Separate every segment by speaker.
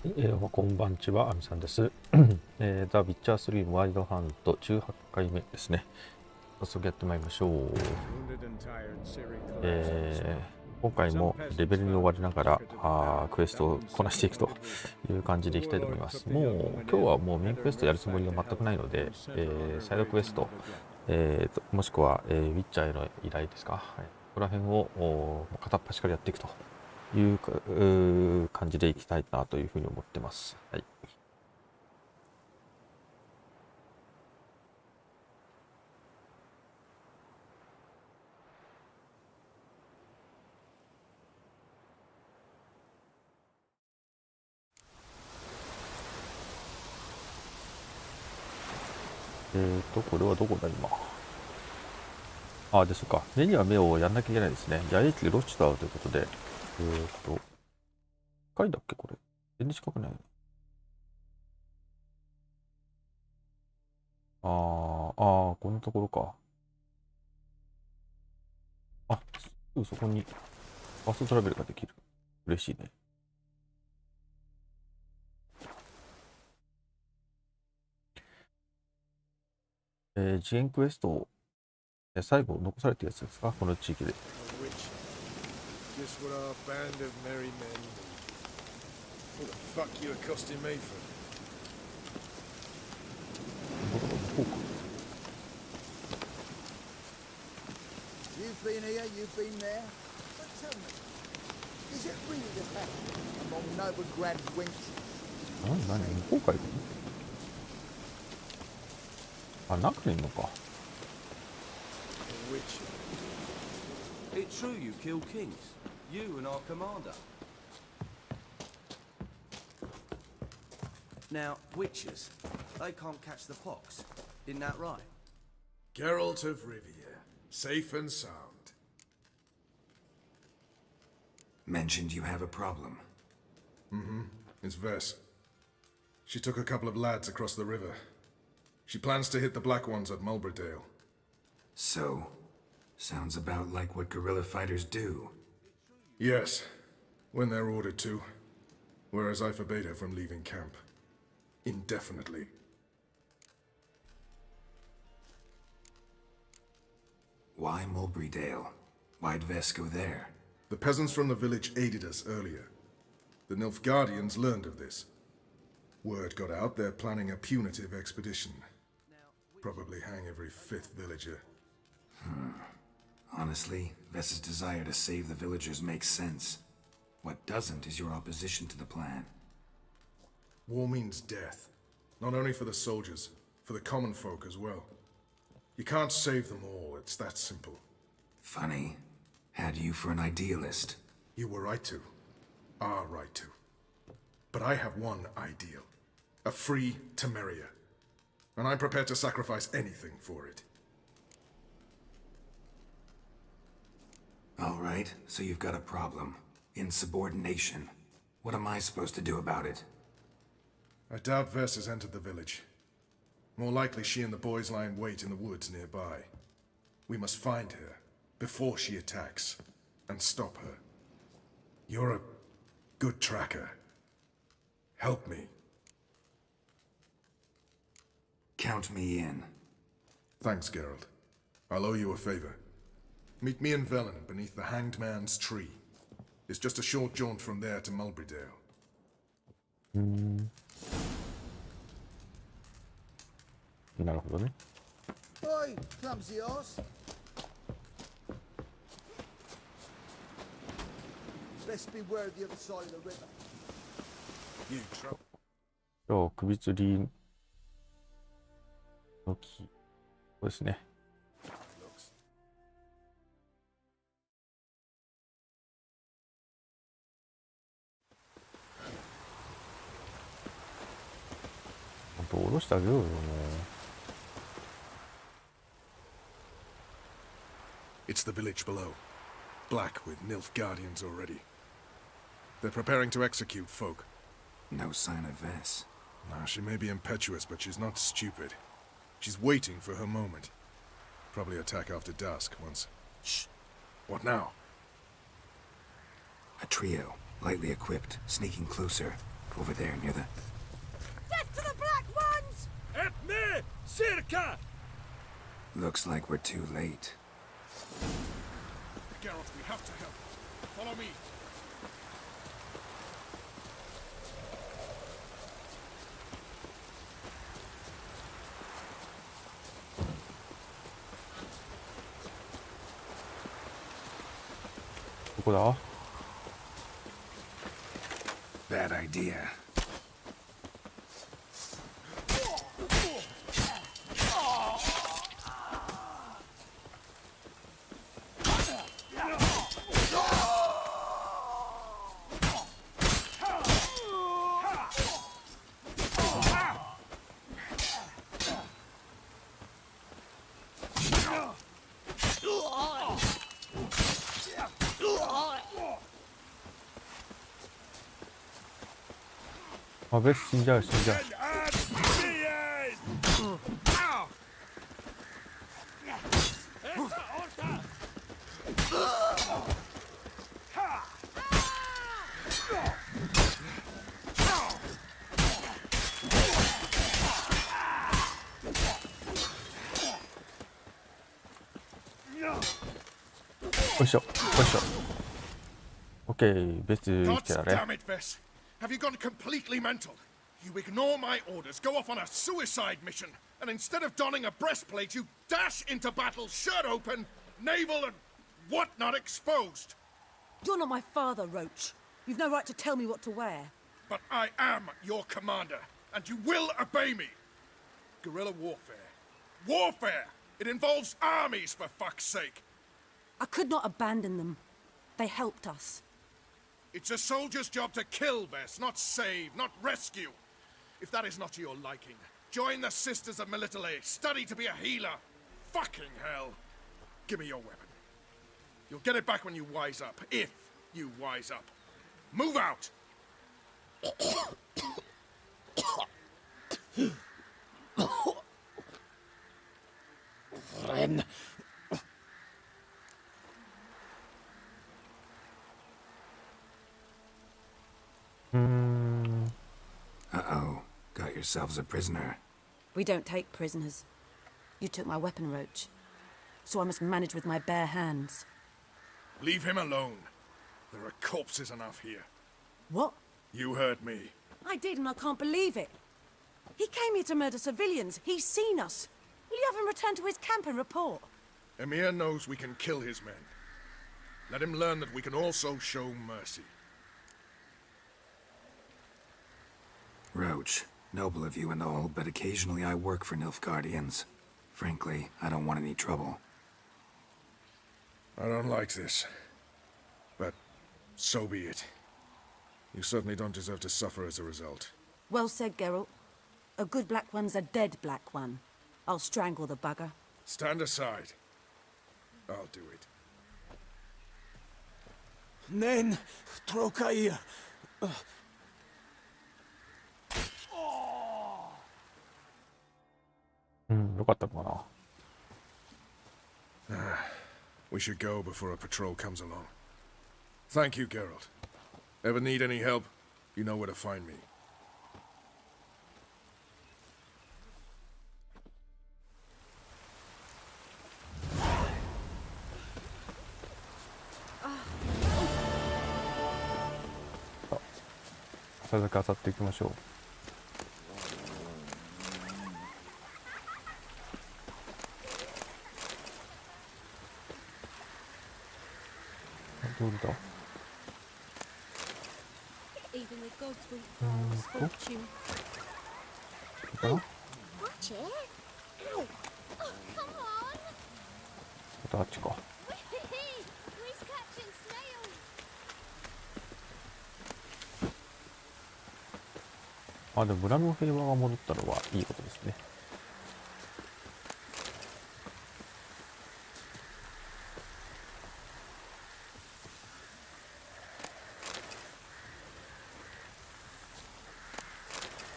Speaker 1: こんばんちは、あみさんです。ザ・ビッチャー3ワイドハント18回目ですね。早速やってまいりましょう。今回もレベルに追われながらクエストをこなしていくという感じでいきたいと思います。もう今日はもうメインクエストやるつもりが全くないので、サイドクエスト、もしくは、ウィッチャーへの依頼ですか、ここら辺を片っ端からやっていくという感じでいきたいなというふうに思ってます。はい。これはどこだ今。ですか。目には目をやんなきゃいけないですね。野営地ロッチタウということで。近いんだっけこれ。全然近くない。こんなところか。すぐそこにファーストトラベルができる。嬉しいね。次元クエスト、最後残されてるやつですかこの地域で。こうか。
Speaker 2: You've been here, you've been there. But tell me, is it really the fact among noble grand wenches?
Speaker 1: 何向こうかいる中にいるのか。
Speaker 3: It's true you killed kings, you and our commander. Now, witches, they can't catch the pox, isn't that right?
Speaker 4: Geralt of Rivia, safe and sound.
Speaker 5: Mentioned you have a problem.
Speaker 4: It's Vess. She took a couple of lads across the river. She plans to hit the Black Ones at Mulbridale.
Speaker 5: So, sounds about like what guerrilla fighters do.
Speaker 4: Yes, when they're ordered to. Whereas I forbade her from leaving camp. Indefinitely.
Speaker 5: Why Mulbridale? Why'd Vess go there?
Speaker 4: The peasants from the village aided us earlier. The Nilfgaardians learned of this. Word got out they're planning a punitive expedition. Probably hang every fifth villager.
Speaker 5: Honestly, Vess's desire to save the villagers makes sense. What doesn't is your opposition to the plan.
Speaker 4: War means death. Not only for the soldiers, for the common folk as well. You can't save them all, it's that simple.
Speaker 5: Funny. Had you for an idealist.
Speaker 4: You were right to. Are right to. But I have one ideal. A free Temeria. And I'm prepared to sacrifice anything for it.
Speaker 5: All right, so you've got a problem. Insubordination. What am I supposed to do about it?
Speaker 4: I doubt Vess has entered the village. More likely she and the boys lie in wait in the woods nearby. We must find her before she attacks and stop her. You're a good tracker. Help me.
Speaker 5: Count me in.
Speaker 4: Thanks, Geralt. I'll owe you a favor. Meet me in Velen beneath the Hanged Man's tree. It's just a short jaunt from there to Mulbridale.
Speaker 1: なるほどね。
Speaker 2: Oi, clumsy horse. Best beware of the other side of the river.
Speaker 4: You trouble.
Speaker 1: じゃあ首吊りの木。そうですね。本当下ろしてあげようよもう。
Speaker 4: It's the village below. Black with Nilfgaardians already. They're preparing to execute folk.
Speaker 5: No sign of Vess.
Speaker 4: Now, she may be impetuous, but she's not stupid. She's waiting for her moment. Probably attack after dusk once. Shh. What now?
Speaker 5: A trio, lightly equipped, sneaking closer. over there near the...
Speaker 2: Death to the black ones!
Speaker 6: At me! Circa!
Speaker 5: Looks like we're too late.
Speaker 4: Geralt, we have to help. Follow me.
Speaker 1: What?
Speaker 5: Bad idea.
Speaker 1: 아, 베스 진짜 진짜. 벌써. 오케이, 베스
Speaker 4: God
Speaker 1: 잘해.
Speaker 4: damn it, Vess. Have you gone completely mental? You ignore my orders, go off on a suicide mission, and instead of donning a breastplate, you dash into battle, shirt open, navel and whatnot exposed.
Speaker 7: You're not my father, Roach. You've no right to tell me what to wear.
Speaker 4: But I am your commander, and you will obey me. Guerrilla warfare. Warfare! It involves armies, for fuck's sake.
Speaker 7: I could not abandon them. They helped us.
Speaker 4: It's a soldier's job to kill, Vess, not save, not rescue. If that is not to your liking, join the Sisters of Melitele, study to be a healer. Fucking hell. Give me your weapon. You'll get it back when you wise up, if you wise up. Move out!
Speaker 6: Ren.
Speaker 5: Uh-oh. Got yourselves a prisoner.
Speaker 7: We don't take prisoners. You took my weapon, Roach. So I must manage with my bare hands.
Speaker 4: Leave him alone. There are corpses enough here.
Speaker 7: What?
Speaker 4: You heard me.
Speaker 7: I did, and I can't believe it. He came here to murder civilians. He's seen us. Will you have him return to his camp and report?
Speaker 4: Emir knows we can kill his men. Let him learn that we can also show mercy.
Speaker 5: Roach, noble of you and all, but occasionally I work for Nilfgaardians. Frankly, I don't want any trouble.
Speaker 4: I don't like this. But so be it. You certainly don't deserve to suffer as a result.
Speaker 7: Well said, Geralt. A good black one's a dead black one. I'll strangle the bugger.
Speaker 4: Stand aside. I'll do it.
Speaker 6: Nen. Trokair.
Speaker 1: よかったかな。
Speaker 4: We should go before a patrol comes along. Thank you, Geralt. Ever need any help? You know where to find me.
Speaker 1: Let's go afterいきましょう。どうだ
Speaker 7: Even the gods will fall fortune.
Speaker 1: かな
Speaker 8: Watch it. Ow. Oh, come on.
Speaker 1: またあっちか。
Speaker 8: Who's catching snails?
Speaker 1: あ、でも村の平和が戻ったのはいいことですね。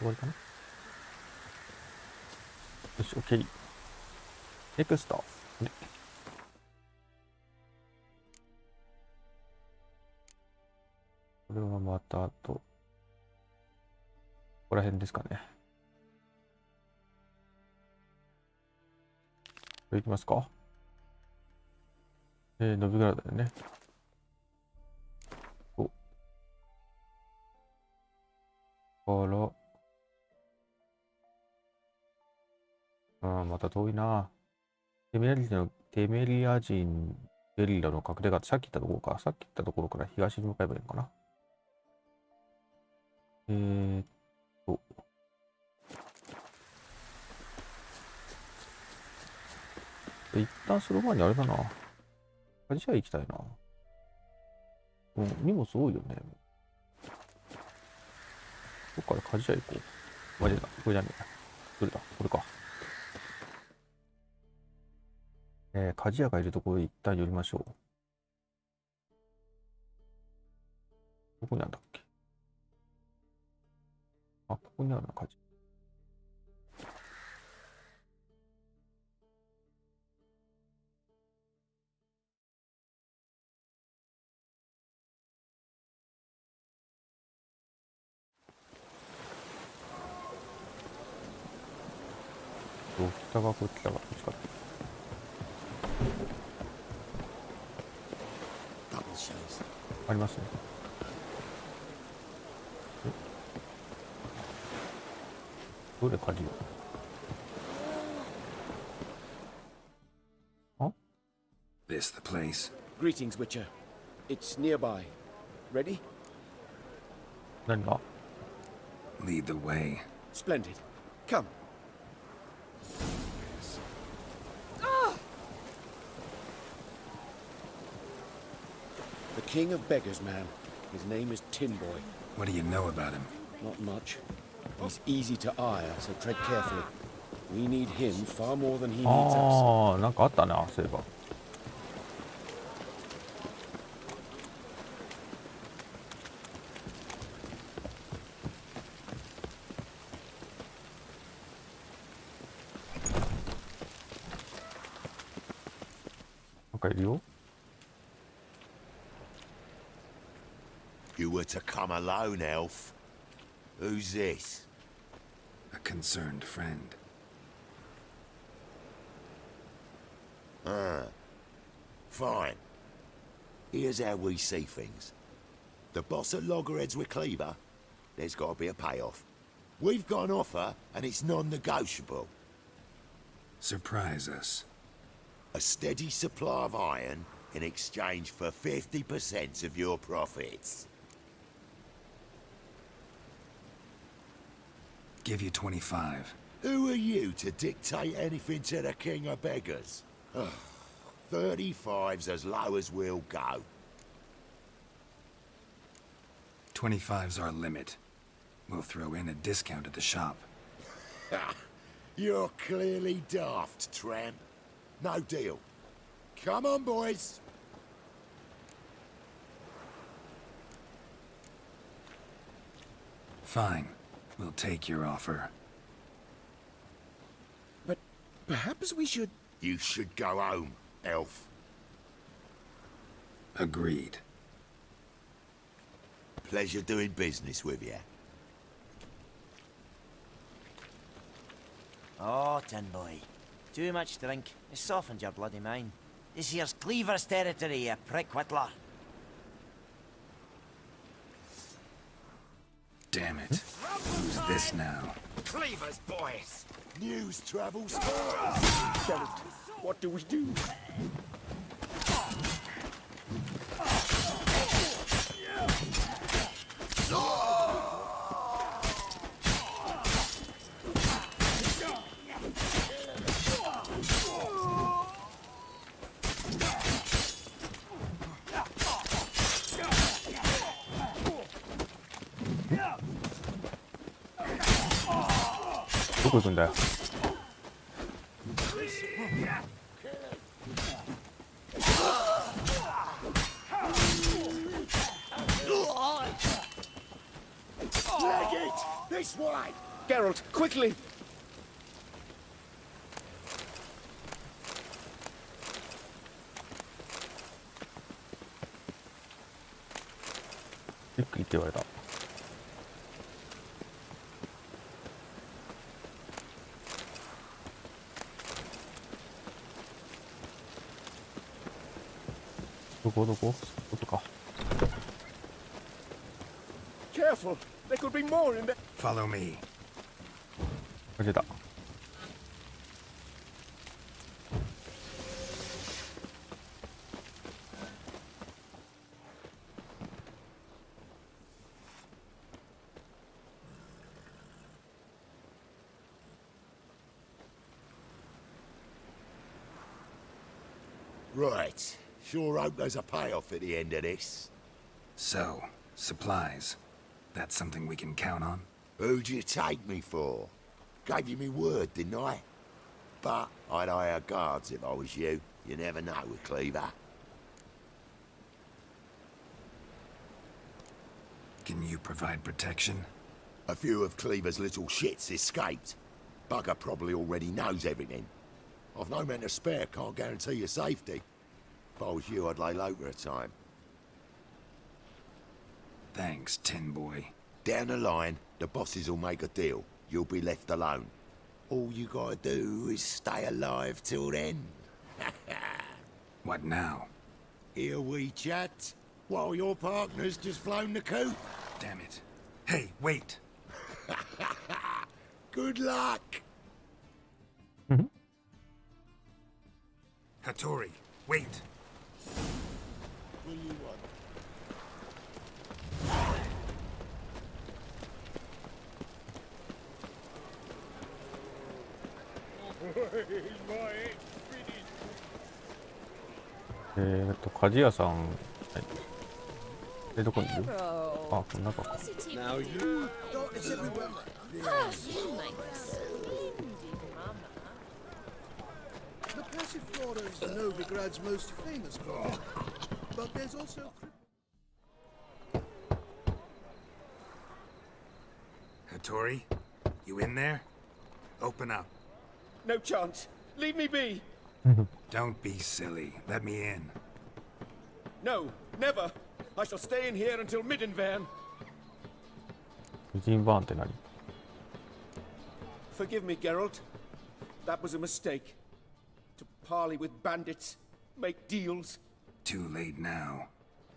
Speaker 1: 終わりかな。よし、OK。ネクスト。ね、これはまたあと。こら辺ですかね。これいきますか。ノビグラだよね。お。から、また遠いな。テメリア人ゲリラの隠れ家ってさっき言ったところか。さっき言ったところから東に向かえばいいのかな。一旦その前にあれだな。鍛冶屋行きたいな。荷物多いよね。どっから鍛冶屋行こう。マジだ。これじゃねえ。どれだこれか。鍛冶屋がいるところに一旦寄りましょう。どこにあるんだっけ。あ、ここにあるな、鍛冶屋。北がこっちだからこっちか。ありますね。どれ借りよう。あ
Speaker 5: This the place?
Speaker 6: Greetings, Witcher. It's nearby. Ready?
Speaker 1: 何が
Speaker 5: Lead the way.
Speaker 6: Splendid. Come. The king of beggars, man. His name is Tin Boy.
Speaker 5: What do you know about him?
Speaker 6: Not much. He's easy to ire, so tread carefully. We need him far more than he needs us.
Speaker 1: ああ、なんかあったな、そういえば。なんかいるよ。
Speaker 9: You were to come alone, elf. Who's this?
Speaker 5: A concerned friend.
Speaker 9: Fine. Here's how we see things. The boss at Loggerheads with Cleaver, there's got to be a payoff. We've got an offer, and it's non-negotiable.
Speaker 5: Surprise us.
Speaker 9: A steady supply of iron in exchange for 50% of your profits.
Speaker 5: Give you 25.
Speaker 9: Who are you to dictate anything to the king of beggars? 35's as low as we'll go.
Speaker 5: 25's our limit. We'll throw in a discount at the shop.
Speaker 9: You're clearly daft, tramp. No deal. Come on, boys.
Speaker 5: Fine. We'll take your offer.
Speaker 6: But perhaps we should...
Speaker 9: You should go home, elf.
Speaker 5: Agreed.
Speaker 9: Pleasure doing business with you.
Speaker 10: Oh, Tin Boy. Too much drink. It softened your bloody mind. This here's Cleaver's territory, you prick whittler.
Speaker 5: Damn it. Who's this now?
Speaker 9: Cleaver's boys. News travels fast.
Speaker 6: Geralt, what do we do?
Speaker 1: どこ行くんだよ。
Speaker 9: Leg it! This way!
Speaker 6: Geralt, quickly!
Speaker 1: ゆっくりって言われた。どこどこ外か。
Speaker 6: Careful! There could be more in there.
Speaker 5: Follow me.
Speaker 1: 出た。
Speaker 9: Right. Sure hope there's a payoff at the end of this.
Speaker 5: So, supplies. That's something we can count on?
Speaker 9: Who'd you take me for? Gave you me word, didn't I? But I'd hire guards if I was you. You never know with Cleaver.
Speaker 5: Can you provide protection?
Speaker 9: A few of Cleaver's little shits escaped. Bugger probably already knows everything. I've no men to spare, can't guarantee your safety. If I was you, I'd lay low for a time.
Speaker 5: Thanks, Tin Boy.
Speaker 9: Down the line, the bosses will make a deal. You'll be left alone. All you gotta do is stay alive till then.
Speaker 5: What now?
Speaker 9: Here we chat, while your partner's just flown the coop.
Speaker 5: Damn it. Hey, wait!
Speaker 9: Good luck!
Speaker 5: Hattori, wait!
Speaker 9: What do you want?
Speaker 1: 鍛冶屋さん、はい、どこにいる？あ、この中か。
Speaker 6: Now you.
Speaker 2: It's everywhere.
Speaker 8: You make a splendid mama.
Speaker 2: The Passiflora is Novigrad's most famous part. But there's also...
Speaker 5: Hattori, you in there? Open up.
Speaker 6: No chance. Leave me be.
Speaker 5: Don't be silly. Let me in.
Speaker 6: No, never. I shall stay in here until Middenvern.
Speaker 1: 婦人バーンって何？
Speaker 6: Forgive me, Geralt. That was a mistake. To parley with bandits, make deals.
Speaker 5: Too late now.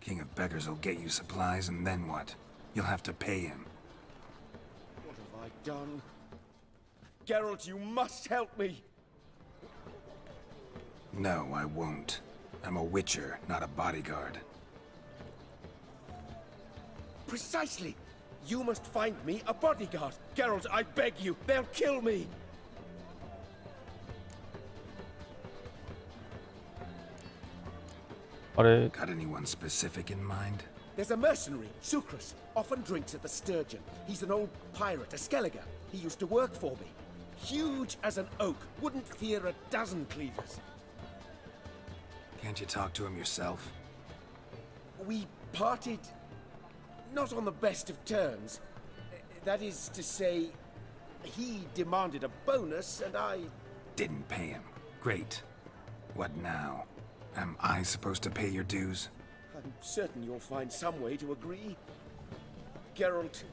Speaker 5: King of Beggars will get you supplies, and then what? You'll have to pay him.
Speaker 6: What have I done? Geralt, you must help me.
Speaker 5: No, I won't. I'm a witcher, not a bodyguard.
Speaker 6: Precisely. You must find me a bodyguard. Geralt, I beg you. They'll kill me.
Speaker 5: Got anyone specific in mind?
Speaker 6: There's a mercenary, Sucrus. Often drinks at the Sturgeon. He's an old pirate, a Skelliger. He used to work for me. Huge as an oak. Wouldn't fear a dozen cleavers.
Speaker 5: Can't you talk to him yourself?
Speaker 6: We parted... not on the best of terms. That is to say, he demanded a bonus, and I...
Speaker 5: Didn't pay him. Great. What now? Am I supposed to pay your dues?
Speaker 6: I'm certain you'll find some way to agree. Geralt,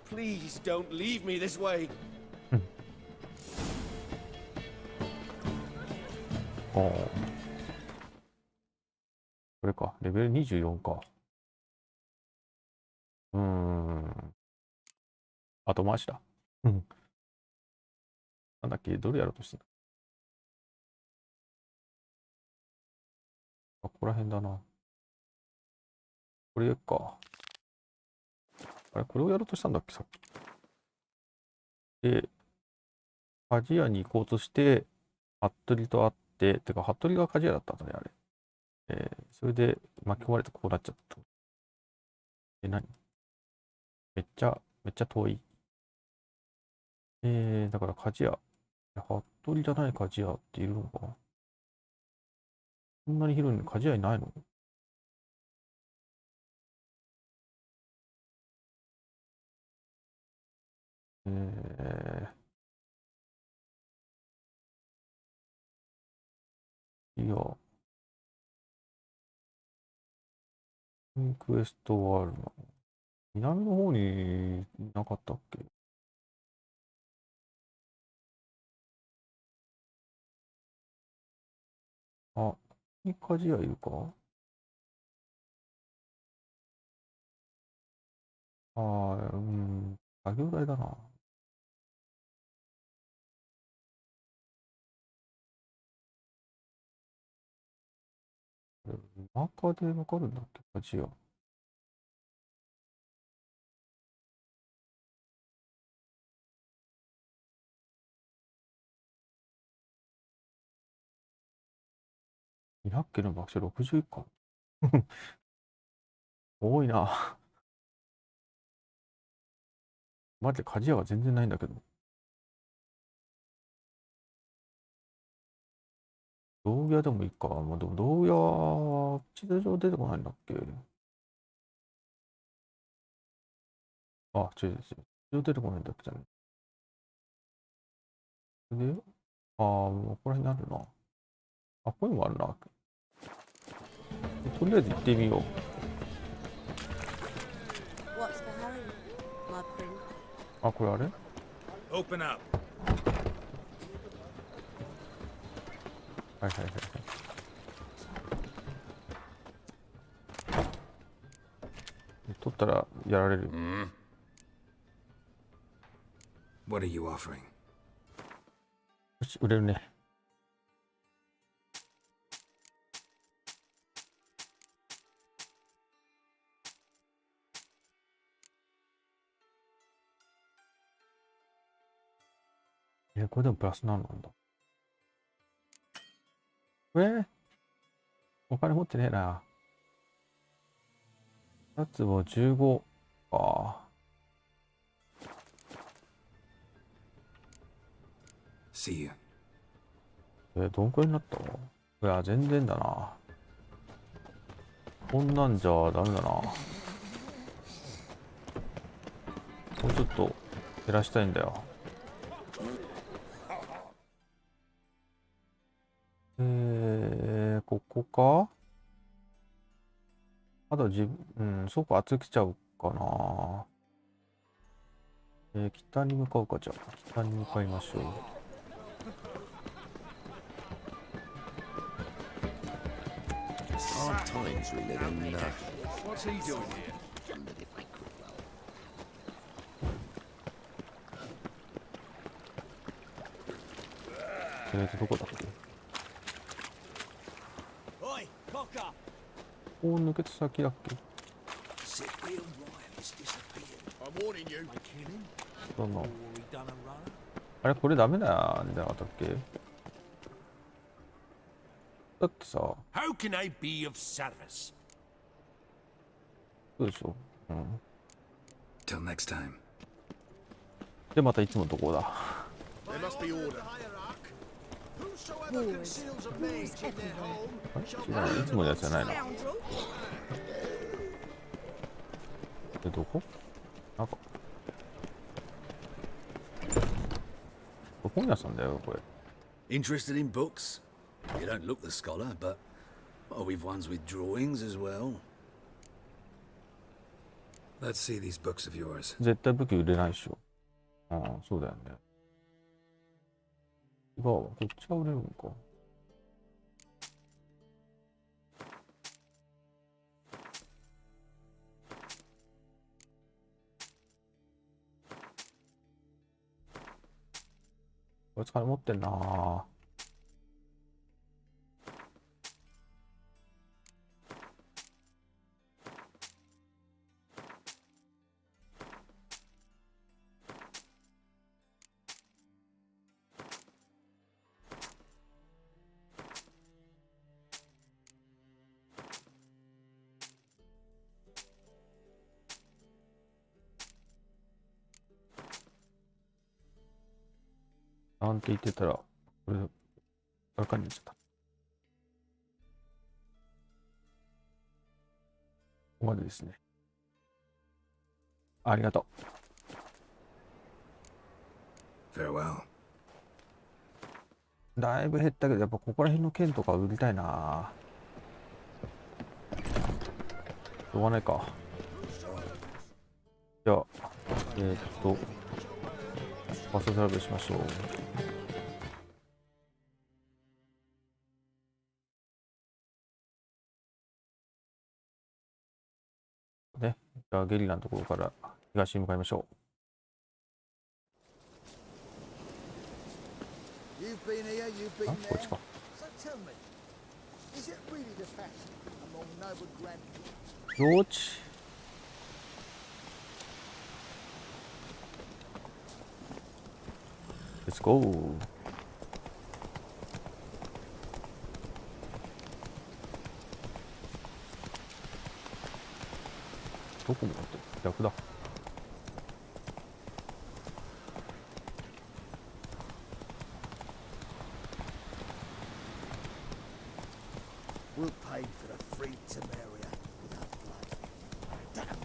Speaker 6: please don't leave me this way.
Speaker 1: ああ。これか。レベル24か。後回しだ。なんだっけ、どれやろうとしてた？あ、ここら辺だな。これか。あれ、これをやろうとしたんだっけ、さっき。で、鍛冶屋に行こうとして、服部と会って、てか、服部が鍛冶屋だったんだね、あれ。それで巻き込まれてこうなっちゃった。何？めっちゃ遠い。だから鍛冶屋。服部じゃない鍛冶屋っているのか？こんなに広いのに鍛冶屋いないの？いや、クエストはあるな。南の方になかったっけ？あ、ここに鍛冶屋いるか？ああ、作業台だな。マーカーでわかるんだっけ、鍛冶屋。200件の爆笑61巻。多いな。マジで鍛冶屋が全然ないんだけど。道具屋でもいいか。まあ、でも道具屋、地図上出てこないんだっけ。あ、違う違う。地図上出てこないんだっけじゃね。で、ここら辺にあるな。あ、ここにもあるな。とりあえず行ってみよう。
Speaker 7: What's the hurry, my prince?
Speaker 1: あ、これあれ
Speaker 6: Open up.
Speaker 1: はいはいはいはい。取ったらやられる。
Speaker 5: What are you offering?
Speaker 1: よし、売れるね。これでもプラス何なんだ。お金持ってねえな。やつは15か。
Speaker 5: See you.
Speaker 1: どんくらいになった？いや、全然だな。こんなんじゃダメだな。もうちょっと減らしたいんだよ。ここか？あとそうか、厚く来ちゃうかな。北に向かうか、じゃあ。北に向かいましょう。
Speaker 9: Hard times we live in now.
Speaker 6: What's he doing here?
Speaker 1: どこだっけ？
Speaker 6: Oi, cocker!
Speaker 1: ここ抜けた先だっけ？
Speaker 6: Cyprian Ryan's disappeared. I'm warning you. They kill him?
Speaker 1: どんな
Speaker 6: Or he done a runner?
Speaker 1: あれこれダメなんじゃなかったっけ？だってさ、
Speaker 6: How can I be of service?
Speaker 1: そうでしょ。
Speaker 5: Till next time.
Speaker 1: で、またいつものとこだ。
Speaker 6: There must be order. Whosoever conceals a mage in their home
Speaker 1: 違う、いつものやつじゃないな。どこ？なんか。本屋さんだよ、これ。
Speaker 11: Interested in books? You don't look the scholar, but we've ones with drawings as well.
Speaker 5: Let's see these books of yours.
Speaker 1: 絶対武器売れないでしょ。そうだよね。違うわ、こっちが売れるのか。こいつ金持ってんなぁ。なんて言ってたら、これ、あかんにちゃった。ここまでですね。ありがとう。
Speaker 5: Farewell.
Speaker 1: だいぶ減ったけど、やっぱここら辺の剣とか売りたいな。しょうがないか。じゃあ、ファーストトラベルしましょう。ね。じゃあ、ゲリラのところから東に向かいましょ
Speaker 2: You've been here, you've
Speaker 1: う。
Speaker 2: been
Speaker 1: あ、こっ
Speaker 2: there.
Speaker 1: ちか。
Speaker 2: So tell me, is it really the fashion among noble grand...
Speaker 1: よーち。Let's go. どこもだって逆だ。
Speaker 2: We'll pay for the free Temeria with our blood. Damn the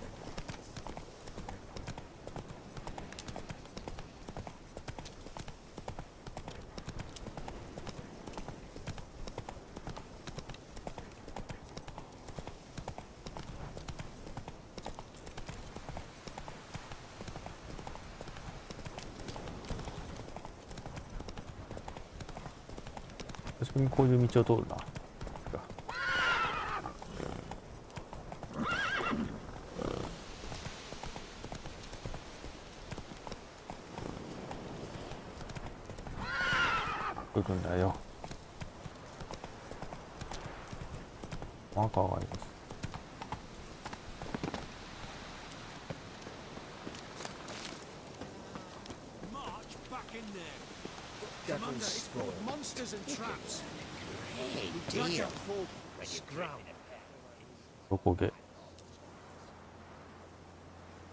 Speaker 1: 確かにこういう道を通るな。行くんだよ。マーカーがあります。
Speaker 6: Devil's full of monsters and traps.
Speaker 9: Dear.
Speaker 6: Watch out for scram.
Speaker 1: どこげ。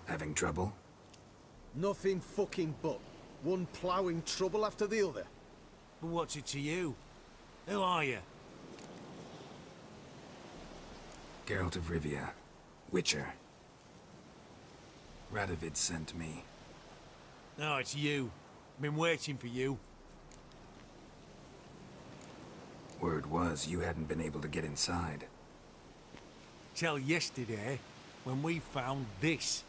Speaker 5: Having trouble?
Speaker 6: Nothing fucking but one ploughing trouble after the other.
Speaker 12: But what's it to you? Who are you?
Speaker 5: Geralt of Rivia. Witcher. Radovid sent me.
Speaker 12: No, it's you. Been waiting for you.
Speaker 5: Word was you hadn't been able to get inside.
Speaker 12: Till yesterday, when we found this.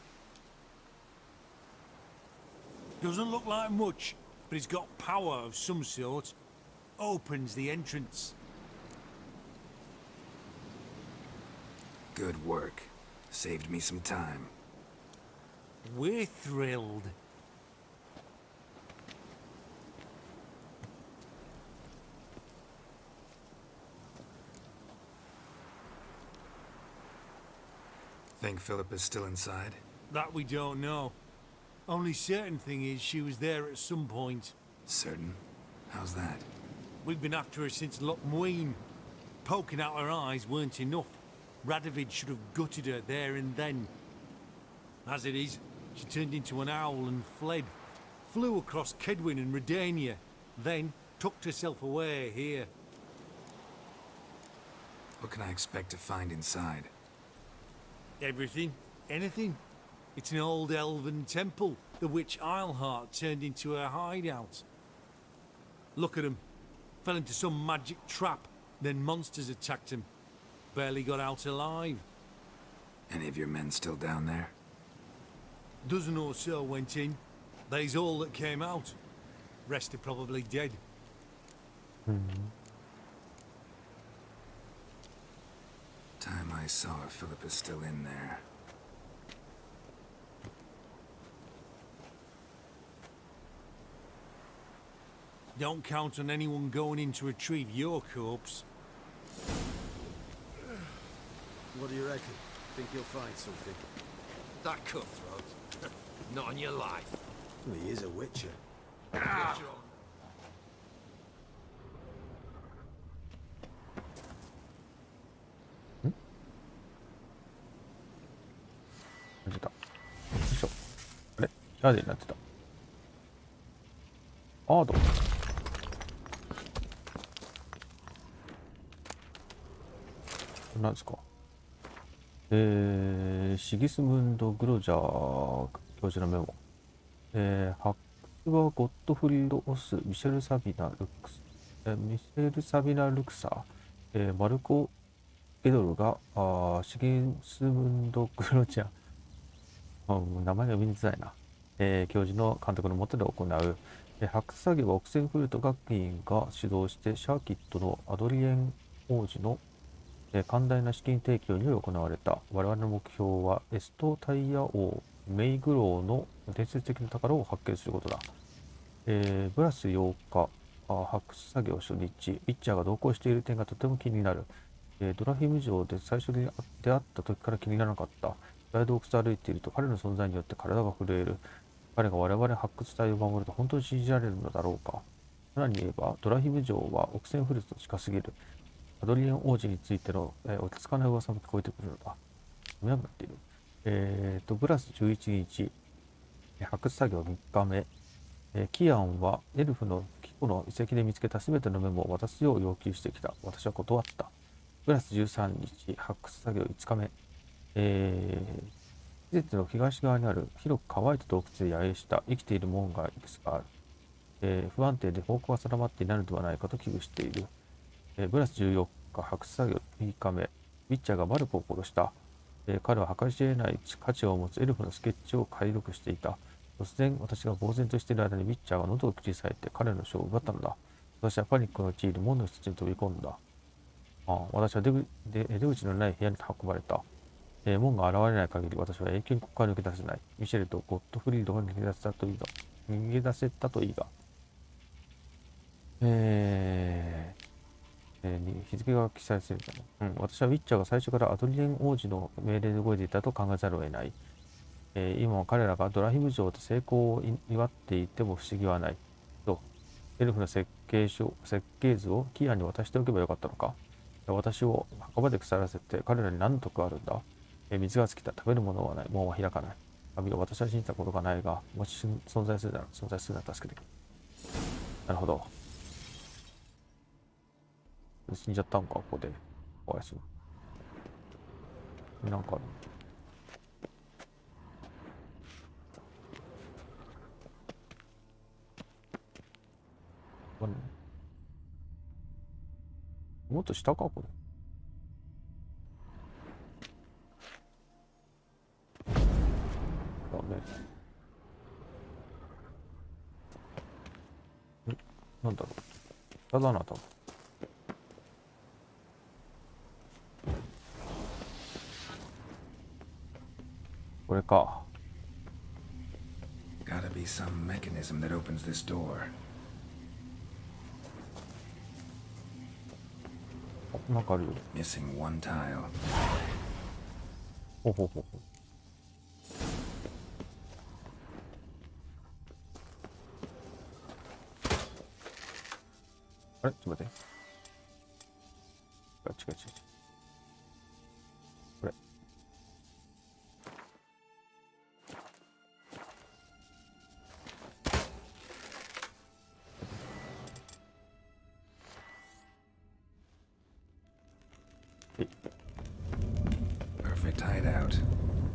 Speaker 12: Doesn't look like much, but it's got power of some sort. Opens the entrance.
Speaker 5: Good work. Saved me some time.
Speaker 12: We're thrilled.
Speaker 5: Think Philip is still inside?
Speaker 12: That we don't know. Only certain thing is she was there at some point.
Speaker 5: Certain? How's that?
Speaker 12: We've been after her since Lochmuin. Poking out her eyes weren't enough. Radovid should have gutted her there and then. As it is, she turned into an owl and fled. Flew across Kedwin and Redania, then tucked herself away here.
Speaker 5: What can I expect to find inside?
Speaker 12: Everything, anything. It's an old elven temple, the witch Isleheart turned into her hideout. Look at him. Fell into some magic trap, then monsters attacked him. Barely got out alive.
Speaker 5: Any of your men still down there?
Speaker 12: Dozen or so went in. They's all that came out. Rest are probably dead.
Speaker 5: Time I saw her, Philip is still in there.
Speaker 12: Don't count on anyone going in to retrieve your corpse.
Speaker 6: What do you reckon? Think you'll find something?
Speaker 13: That cutthroat. Not on your life.
Speaker 6: Well, he is a witcher.
Speaker 13: Ah!
Speaker 1: 出た。よいしょ。あれヤーデになってた。アード。何ですか。シギスムンド・グロジャー教授のメモ。発掘はゴットフリード・オス、ミシェル・サビナ・ルクサ、マルコ・エドルがシギスムンド・グロジャー、名前が読みづらいな、教授の監督の下で行う、発掘作業はオクセンフルト学院が主導してシャーキットのアドリエン王子の寛大な資金提供により行われた。我々の目標はエストタイヤ王メイグローの伝説的な宝を発見することだ。ブラス8日、発掘作業初日、ウィッチャーが同行している点がとても気になる。ドラフィム城で最初に出会った時から気にならなかった。暗い洞窟を歩いていると彼の存在によって体が震える。彼が我々発掘隊を守ると本当に信じられるのだろうか。さらに言えば、ドラフィム城はオクセンフルトと近すぎる。アドリエン王子についての、落ち着かない噂も聞こえてくるのだ。見なくなっている。ブラス11日、発掘作業3日目。キアンはエルフのキコの遺跡で見つけたすべてのメモを渡すよう要求してきた。私は断った。ブラス13日、発掘作業5日目。施設の東側にある広く乾いた洞窟で野営した。生きている門がいくつかある。不安定で方向が定まっていないのではないかと危惧している。ブラス14日、発掘作業6日目。ウィッチャーがマルコを殺した。彼は計り知れない価値を持つエルフのスケッチを解読していた。突然、私が呆然としている間にウィッチャーが喉を切り裂いて彼の書を奪ったのだ。私はパニックの陥り門の一つに飛び込んだ。私は出口のない部屋に運ばれた。門が現れない限り私は永久にここから抜け出せない。ミシェルとゴッドフリードが逃げ出せたといいが。日付が記載されたの。私はウィッチャーが最初からアドリエン王子の命令で動いていたと考えざるを得ない。今は彼らがドラヒム城と成功を祝っていても不思議はない。と、エルフの設計図をキアンに渡しておけばよかったのか。私を墓場で腐らせて彼らに何の得があるんだ。水が尽きた。食べるものはない。門は開かない。私は信じたことがないが、もし存在するなら助けてくれ。なるほど。死んじゃったんか、ここで。かわいそう。なんかある。もっと下か、これ。ダメ。なんだろう。下だな、多分。これか。
Speaker 5: Gotta be some mechanism that opens this door.
Speaker 1: なんかあるよ。
Speaker 5: Missing one tile.
Speaker 1: ほうほうほうほう。あれちょっと待って。違う。これ。
Speaker 5: Perfect hideout.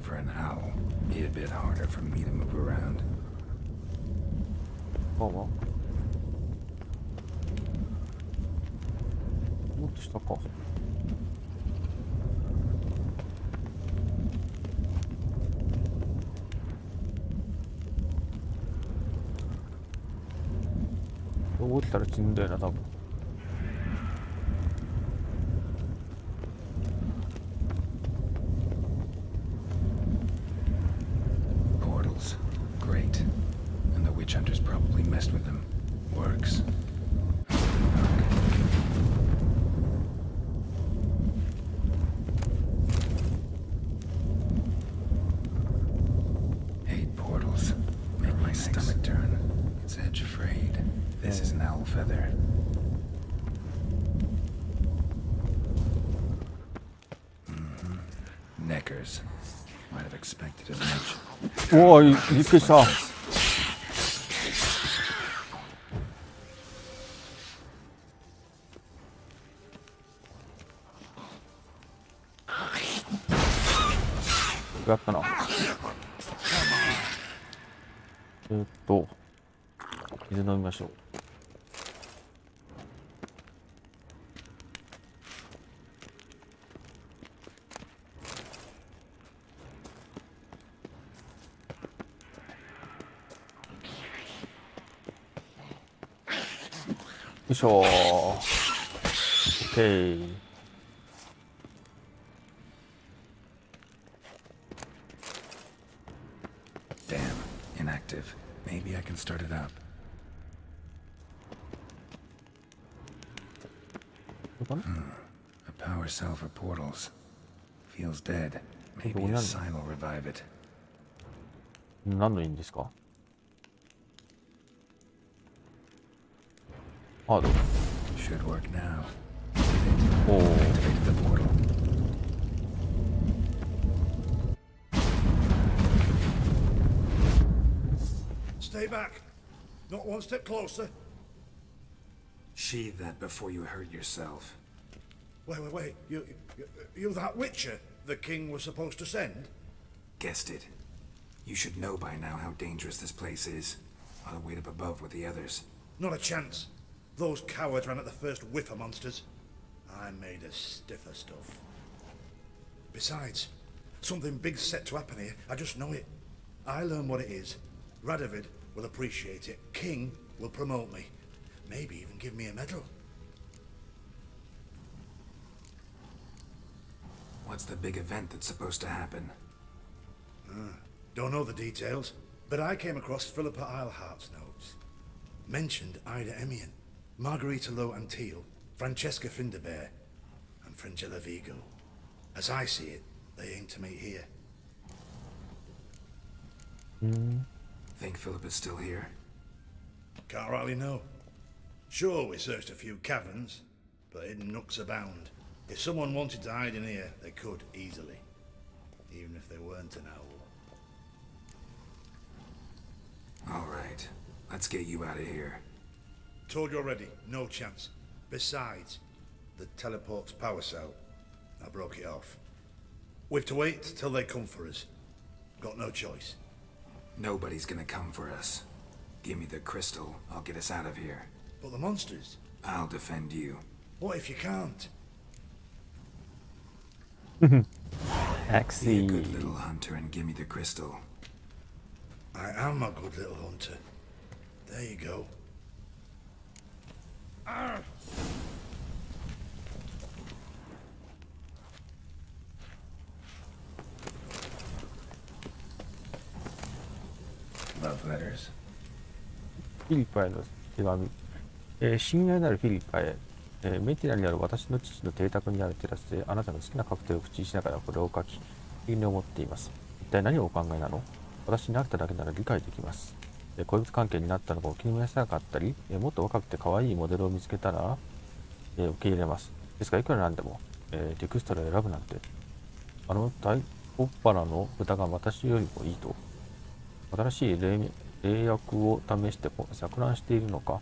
Speaker 5: For an owl, be a bit harder for me to move around.
Speaker 1: もっと下か。落ちたら死ぬんだよな、多分。
Speaker 5: Portals. Great. And the witch hunters probably messed with them. Works. Hate portals. Make my stomach turn. It's edge afraid. This is an owl feather. Neckers. Might have expected as much.
Speaker 1: おお、びっくりした。やったな。水飲みましょう。よいしょー。OK。
Speaker 5: active. Maybe I can start it up. A power cell for portals. Feels dead. Maybe a sign will revive it.
Speaker 1: 何の意味ですか？ハード。
Speaker 5: Should work now.
Speaker 1: おお。
Speaker 5: Activate the portal.
Speaker 14: Stay back. Not one step closer.
Speaker 5: Sheathe that before you hurt yourself.
Speaker 14: Wait. You that Witcher the king was supposed to send?
Speaker 5: Guessed it. You should know by now how dangerous this place is. I'll wait up above with the others.
Speaker 14: Not a chance. Those cowards ran at the first whiff of monsters. I'm made of stiffer stuff. Besides, something big's set to happen here. I just know it. I learn what it is. Radovid will appreciate it. King will promote me. Maybe even give me a medal.
Speaker 5: What's the big event that's supposed to happen?
Speaker 14: Don't know the details, but I came across Philippa Eilhart's notes. Mentioned Ida Emian, Margarita Low Antille, Francesca Finderbear, and Frangella Vigo. As I see it, they aim to meet here.
Speaker 5: Think Philippa's still here?
Speaker 14: Can't rightly know. Sure, we searched a few caverns, but hidden nooks abound. If someone wanted to hide in here, they could easily. Even if they weren't an owl.
Speaker 5: All right. Let's get you out of here.
Speaker 14: Told you already, no chance. Besides, the teleport's power cell. I broke it off. We've to wait till they come for us. Got no choice.
Speaker 5: Nobody's gonna come for us. Give me the crystal, I'll get us out of here.
Speaker 14: But the monsters?
Speaker 5: I'll defend you.
Speaker 14: What if you can't?
Speaker 5: Be a good little hunter and give me the crystal.
Speaker 14: I am a good little hunter. There you go. Arr!
Speaker 5: Love letters.
Speaker 1: フィリパへの手紙。親愛なるフィリパへ、メティラにある私の父の邸宅にあるテラスであなたの好きなカクテルを口にしながらこれを書き、不思議に思っています。一体何をお考えなの？私になっただけなら理解できます。恋人関係になったのがお気に召さなかったり、もっと若くて可愛いモデルを見つけたら、受け入れます。ですがいくらなんでも、テクストラを選ぶなんて、あの大オッパラの豚が私よりもいいと。新しい霊薬を試して錯乱しているのか、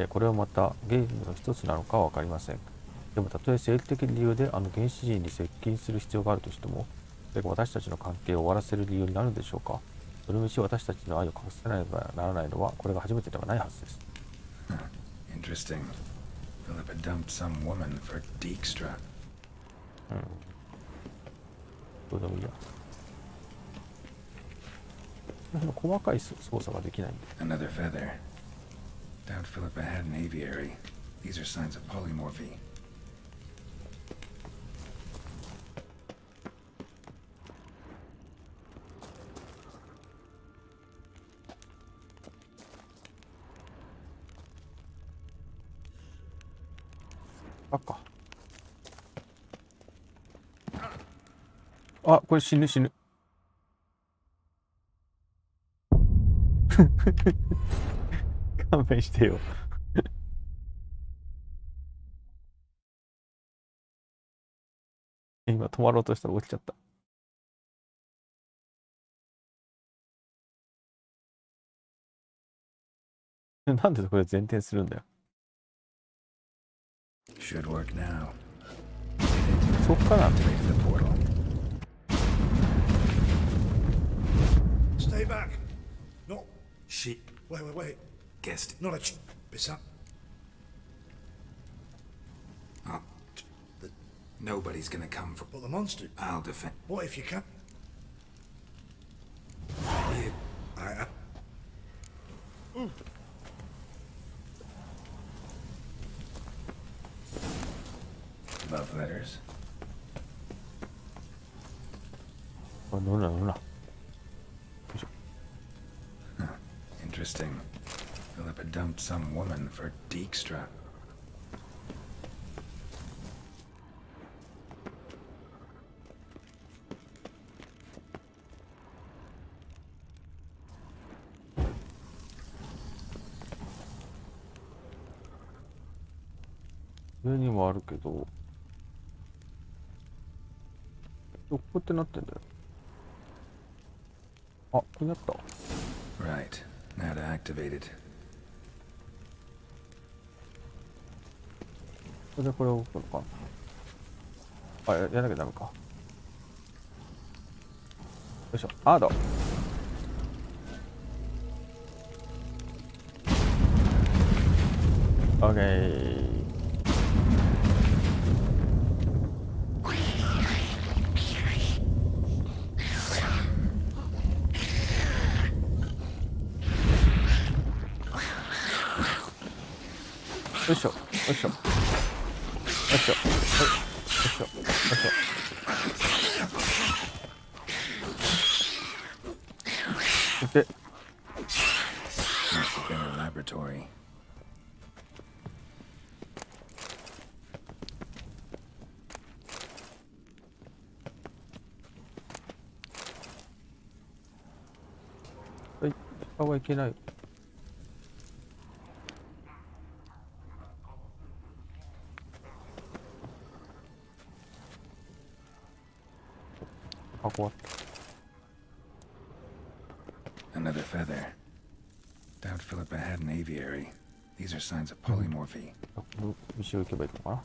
Speaker 1: これはまたゲームの一つなのかは分かりません。でもたとえ生理的理由であの原始人に接近する必要があるとしても、それが私たちの関係を終わらせる理由になるんでしょうか。その道私たちの愛を隠さなければならないのはこれが初めてではないはずです。
Speaker 5: Interesting. Philippa dumped some woman for Dijkstra.
Speaker 1: どうでもいいや。細かい操作ができないんで。
Speaker 5: Another feather. Doubt Philippa had an aviary. These are signs of polymorphy.
Speaker 1: Baka. あ、これ死ぬ。勘弁してよ。今止まろうとしたら落ちちゃった。なんでこれ前転するんだよ。
Speaker 5: Should work now.
Speaker 1: そっから。
Speaker 14: Stay back. No.
Speaker 5: She.
Speaker 14: Wait.
Speaker 5: Guessed it.
Speaker 14: Not a beside.
Speaker 5: Oh. Nobody's gonna come for.
Speaker 14: But the monster.
Speaker 5: I'll defend.
Speaker 14: What if you can't? I am.
Speaker 5: Love letters.
Speaker 1: 乗るな。
Speaker 5: Interesting. Philippa dumped some woman for Dijkstra. ?
Speaker 1: 上にもあるけど、どこってなってんだよ。あ、ここにあった。
Speaker 5: Right. Now to activate it.
Speaker 1: それでこれを置くのか。あ、やらなきゃダメか。よいしょ。アード。オッケー。よいしょ、よいしょ、よいしょ、よいしょ、よいしょ。で、
Speaker 5: Must have been a laboratory.
Speaker 1: はい、下はいけない。
Speaker 5: Another feather. Doubt Philippa had an aviary. These are signs of polymorphy.
Speaker 1: 後ろ行けばいいのか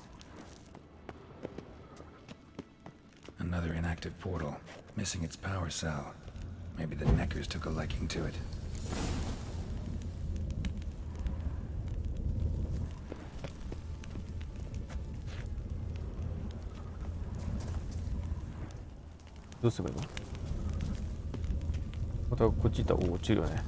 Speaker 1: な。
Speaker 5: Another inactive portal, missing its power cell. Maybe the Neckers took a liking to it.
Speaker 1: どうすればいいの？またこっち行ったら落ちるよね。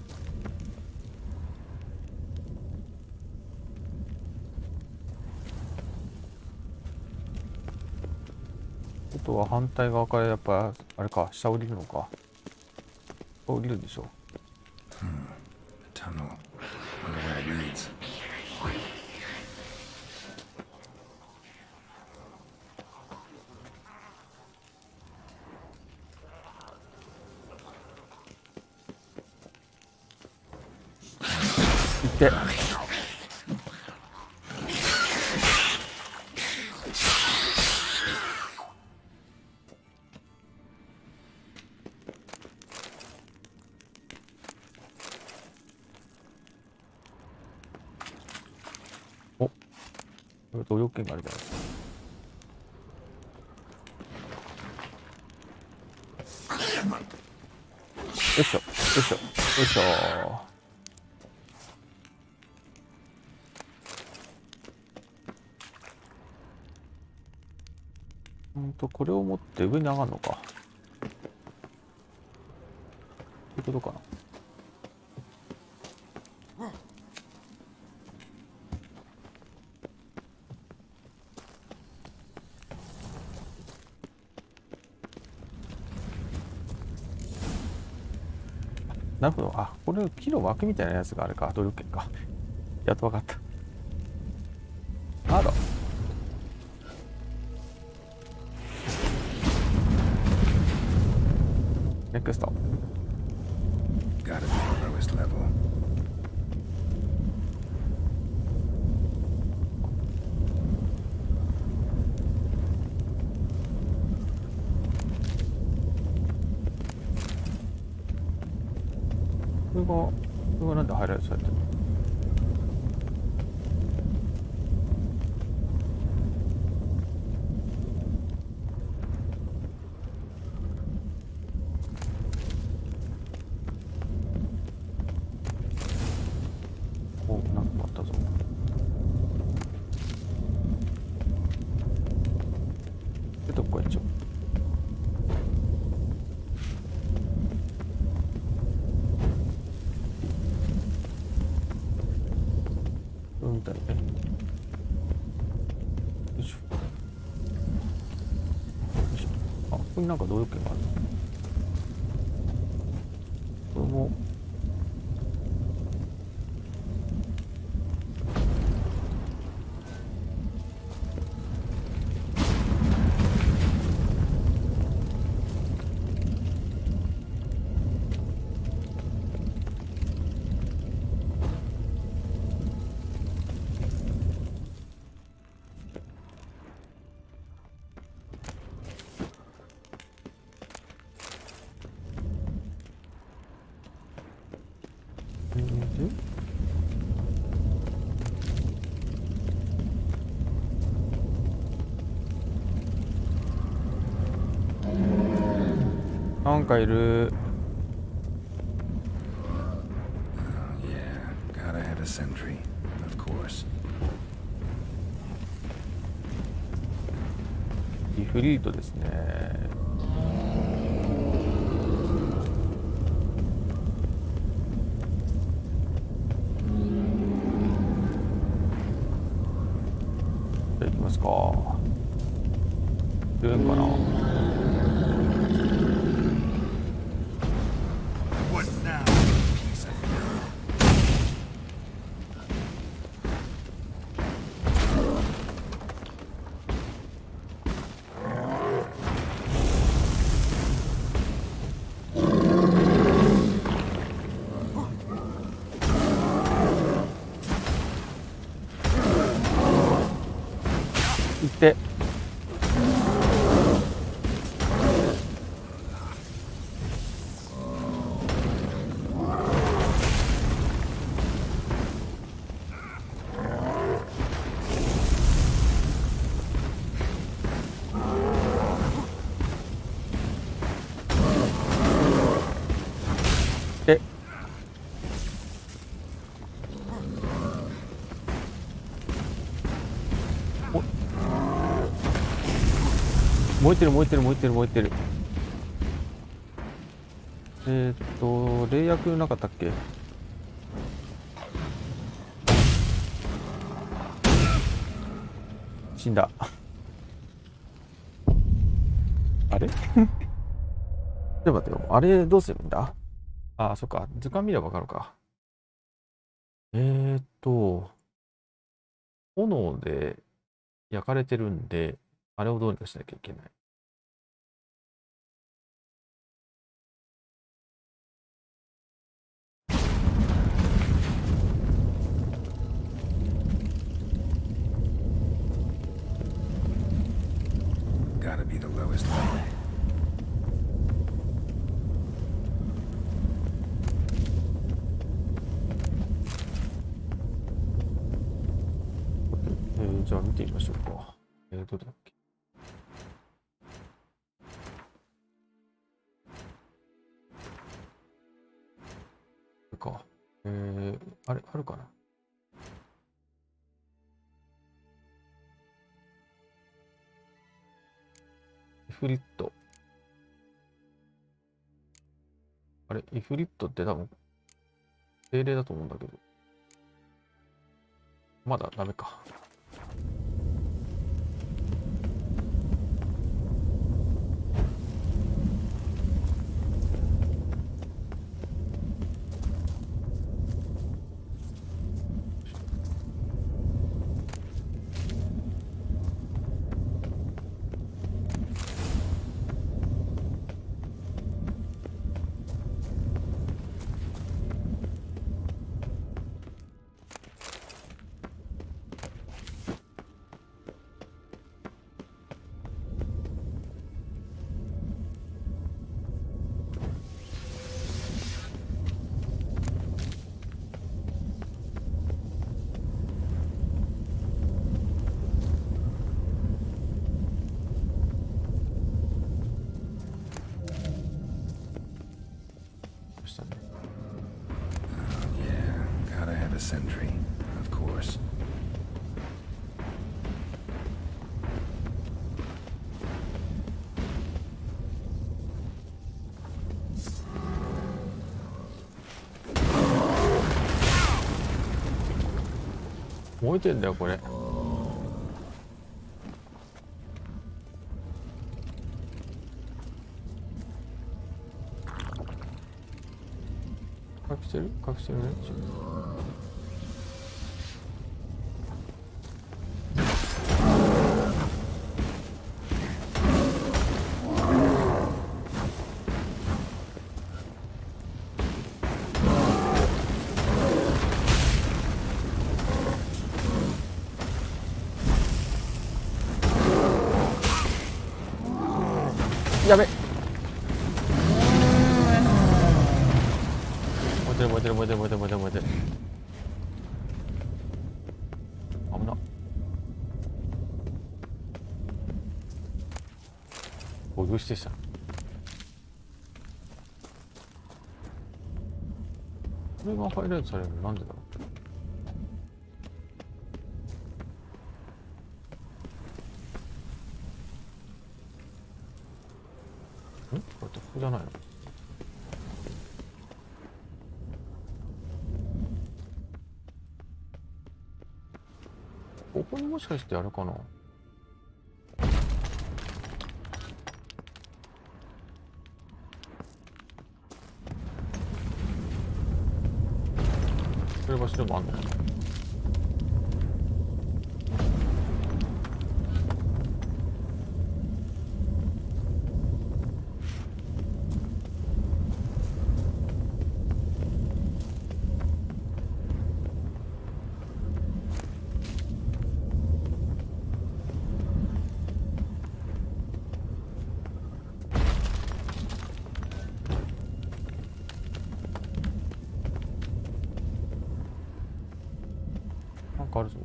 Speaker 1: あとは反対側からやっぱあれか、下降りるのか。降りるんでしょ。
Speaker 5: Tunnel. Wonder where it leads.
Speaker 1: 行って。お、これ動力圏があるじゃないですか。よいしょ、よいしょ、よいしょ。これを持って上に上がるのか。そういうことかな。なるほど。あ、これ木の枠みたいなやつがあれか。動力圏か。やっと分かった。あら。Next.
Speaker 5: Gotta be the lowest level. これがなんでハイライトされてるの？なんかあったぞ。で、どこへ行っちゃう？みたいね。よいしょ。よいしょ。あ、ここになんか動力圏がある。これも
Speaker 1: なんかいる。
Speaker 5: Gotta have a sentry, of course.
Speaker 1: イフリートですね。じゃあ行きますか。出るんかな。行って。で燃えてる燃えてる燃えてる燃えてる。冷薬なかったっけ。死んだ。あれちょっと待ってよ。あれどうするんだ。あ、そっか。図鑑見ればわかるか。炎で焼かれてるんで、あれをどうにかしなきゃいけない。
Speaker 5: Gotta be the lowest level.
Speaker 1: じゃあ見てみましょうか。どれだっけ。これか。あれ、あるかな。イフリット。あれ、イフリットって多分、精霊だと思うんだけど。まだダメか。
Speaker 5: Gotta have a sentry, of course.
Speaker 1: 燃えてんだよこれ。隠してる隠してるね。やべ。落てる燃えてる燃えてる燃えてる燃えてる燃えてる。危なっ。おい、どうしてした。これがハイライトされるのなんでだろう。これってここじゃないの。ここにもしかしてあれかな。そういう場所でもあんのかな。なんかあるぞ。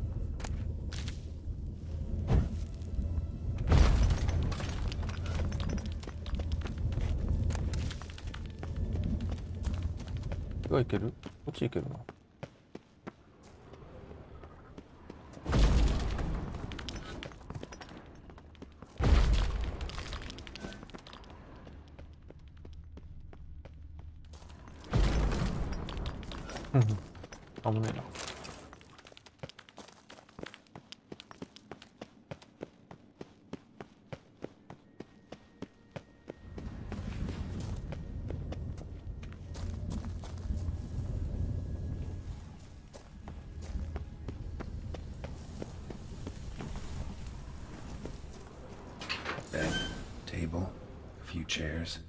Speaker 1: がいける？こっち行けるな。危ねえな。
Speaker 5: Bed, table, a few chairs.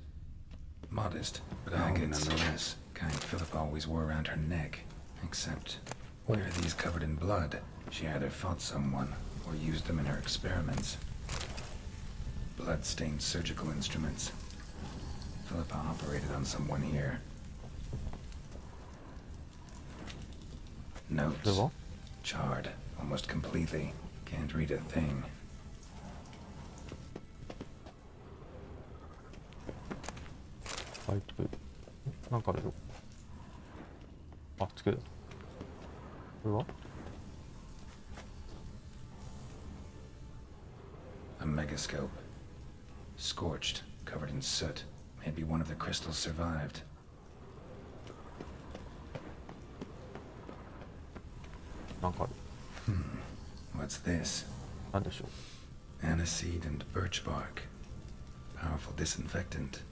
Speaker 5: Modest, but elegant nonetheless. Kind Philip always wore around her neck. Except, why are these covered in blood? She either fought someone or used them in her experiments. Blood-stained surgical instruments. Philippa operated on someone here. Notes. Charred, almost completely. Can't read a thing.
Speaker 1: Like, なんかあるよ。あ、つける。これは
Speaker 5: A megascope. Scorched, covered in soot. Maybe one of the crystals survived. What's this? Aniseed and birch bark. Powerful disinfectant.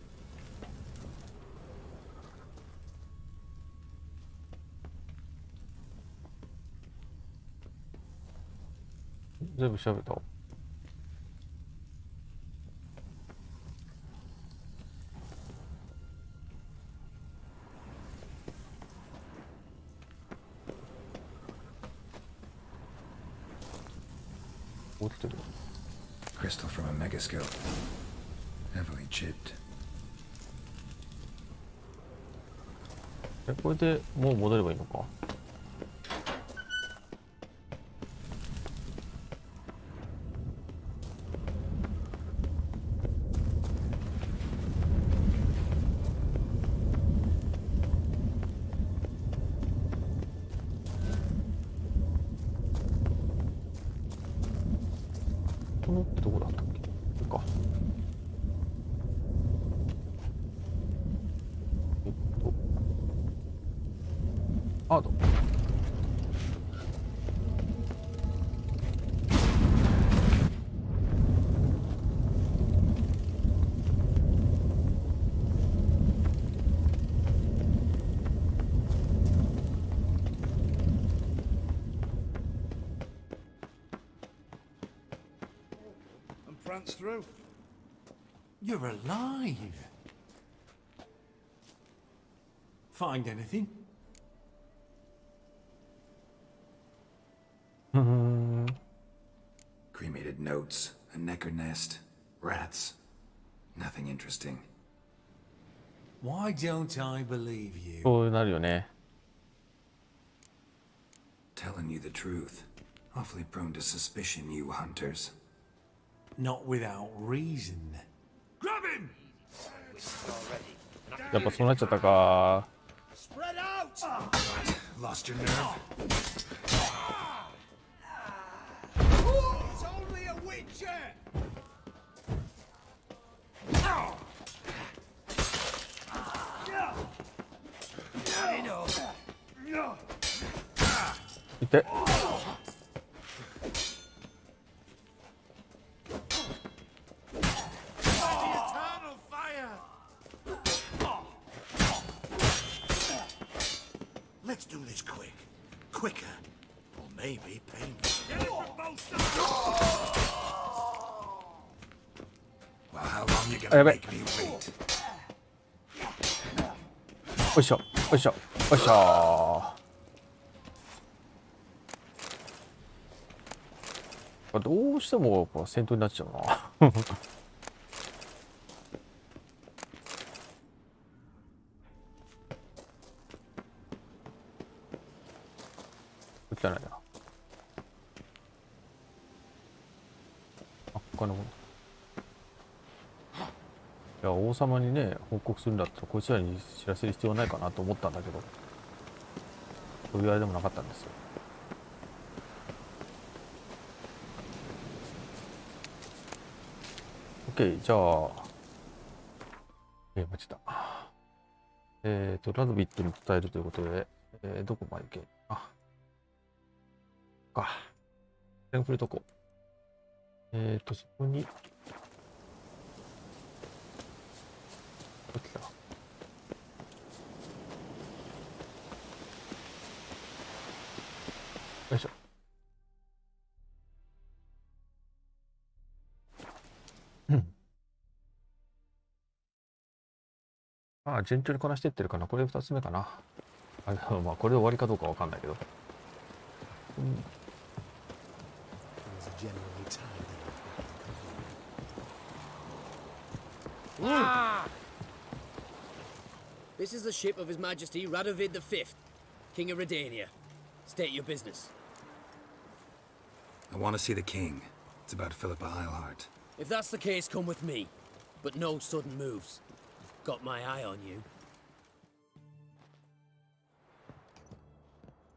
Speaker 5: Crystal from a megascope. Heavily chipped.
Speaker 1: これでもう戻ればいいのか。このってどこだったっけ？これか。ハード。
Speaker 14: Prance through.
Speaker 12: You're alive. Find anything?
Speaker 5: Cremated notes, a necker nest, rats. Nothing interesting.
Speaker 12: Why don't I believe you?
Speaker 1: そうなるよね。
Speaker 5: Telling you the truth. Awfully prone to suspicion, you hunters.
Speaker 12: Not without reason. Grab him!
Speaker 1: やっぱそうなっちゃったか。
Speaker 6: Spread out!
Speaker 5: Lost your nerve?
Speaker 6: It's only a witcher! Enough!
Speaker 1: いて。
Speaker 14: Let's do this quick. Quicker. Or maybe painful.
Speaker 5: Well, how long you
Speaker 1: あ、や
Speaker 5: gonna
Speaker 1: べ。
Speaker 5: make me wait?
Speaker 1: よいしょ、よいしょ、よいしょ。どうしてもやっぱ戦闘になっちゃうな。汚いな。あ、他のもの。いや、王様にね、報告するんだったらこいつらに知らせる必要はないかなと思ったんだけど、そういうあれでもなかったんですよ。OK、じゃあ、間違えた。ラドビットに伝えるということで、どこまで行け、か。触れとこう。そこに、どっちだ。よいしょ。まあ、順調にこなしていってるかな。これ2つ目かな。まあ、これで終わりかどうかわかんないけど。
Speaker 15: This is the ship of His Majesty Radovid V, King of Redania. State your business.
Speaker 5: I want to see the king. It's about Philippa Eilhart.
Speaker 15: If that's the case, come with me. But no sudden moves. Got my eye on you.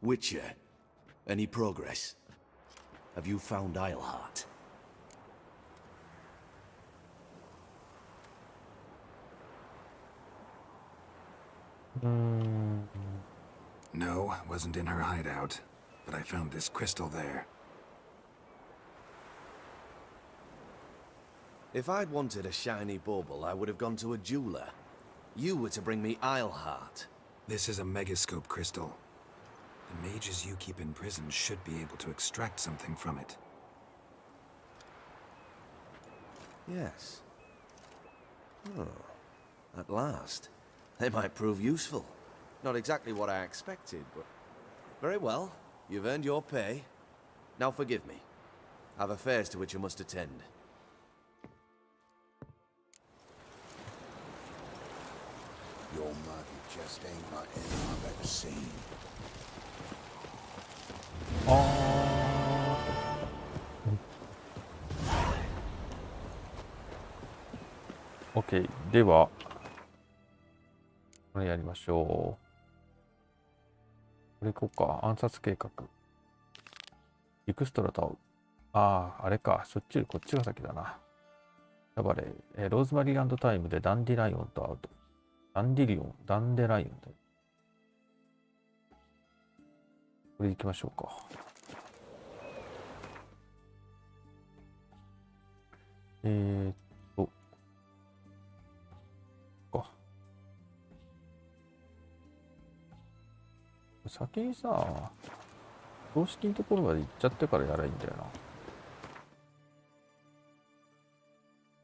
Speaker 3: Witcher, any progress? Have you found Eilhart?
Speaker 5: No, wasn't in her hideout. But I found this crystal there.
Speaker 3: If I'd wanted a shiny bauble, I would have gone to a jeweler. You were to bring me Eilhart.
Speaker 5: This is a Megascope Crystal. The mages you keep in prison should be able to extract something from it.
Speaker 3: Yes. Oh, at last. They might prove useful. Not exactly what I expected, but... Very well. You've earned your pay. Now forgive me. I've affairs to which you must attend.
Speaker 9: Your muggy just ain't like anything I've ever seen.
Speaker 1: OK。では、これやりましょう。これ行こうか。暗殺計画。エクストラと会う。ああ、あれか。そっちよりこっちが先だな。やばれ。ローズマリー&タイムでダンディライオンと会うと。ダンディライオンだよ。これ行きましょうか。先にさ、標識のところまで行っちゃってからやらいいんだよな。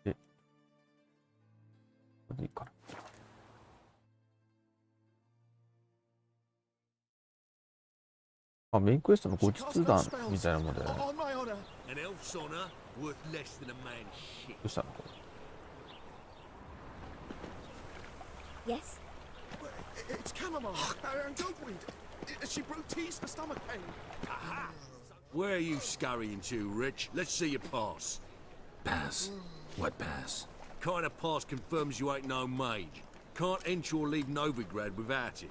Speaker 1: で、これでいいかな。あ、メインクエストの後日談みたいなもんだよね。どうしたのこれ。
Speaker 8: Yes?
Speaker 6: It's chamomile and dogweed. She brewed teas for stomach pain. Aha!
Speaker 13: Where are you scurrying to, Rich? Let's see your pass.
Speaker 5: Pass? What pass?
Speaker 13: Kind of pass confirms you ain't no mage. Can't enter or leave Novigrad without it.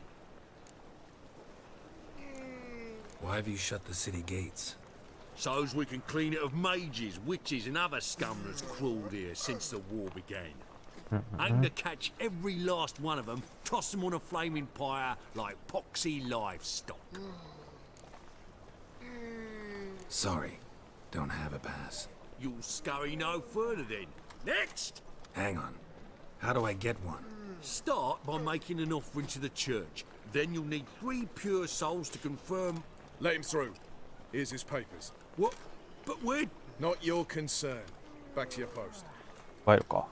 Speaker 5: Why have you shut the city gates?
Speaker 13: So's we can clean it of mages, witches, and other scum that's crawled here since the war began. Aim to catch every last one of them, toss them on a flaming pyre like poxy livestock.
Speaker 5: Sorry, don't have a pass.
Speaker 13: You'll scurry no further then. Next!
Speaker 5: Hang on. How do I get one?
Speaker 13: Start by making an offering to the church. Then you'll need 3 pure souls to confirm...
Speaker 4: Let him through. Here's his papers.
Speaker 13: What? But we're...
Speaker 4: Not your concern. Back to your post.
Speaker 1: 帰るか。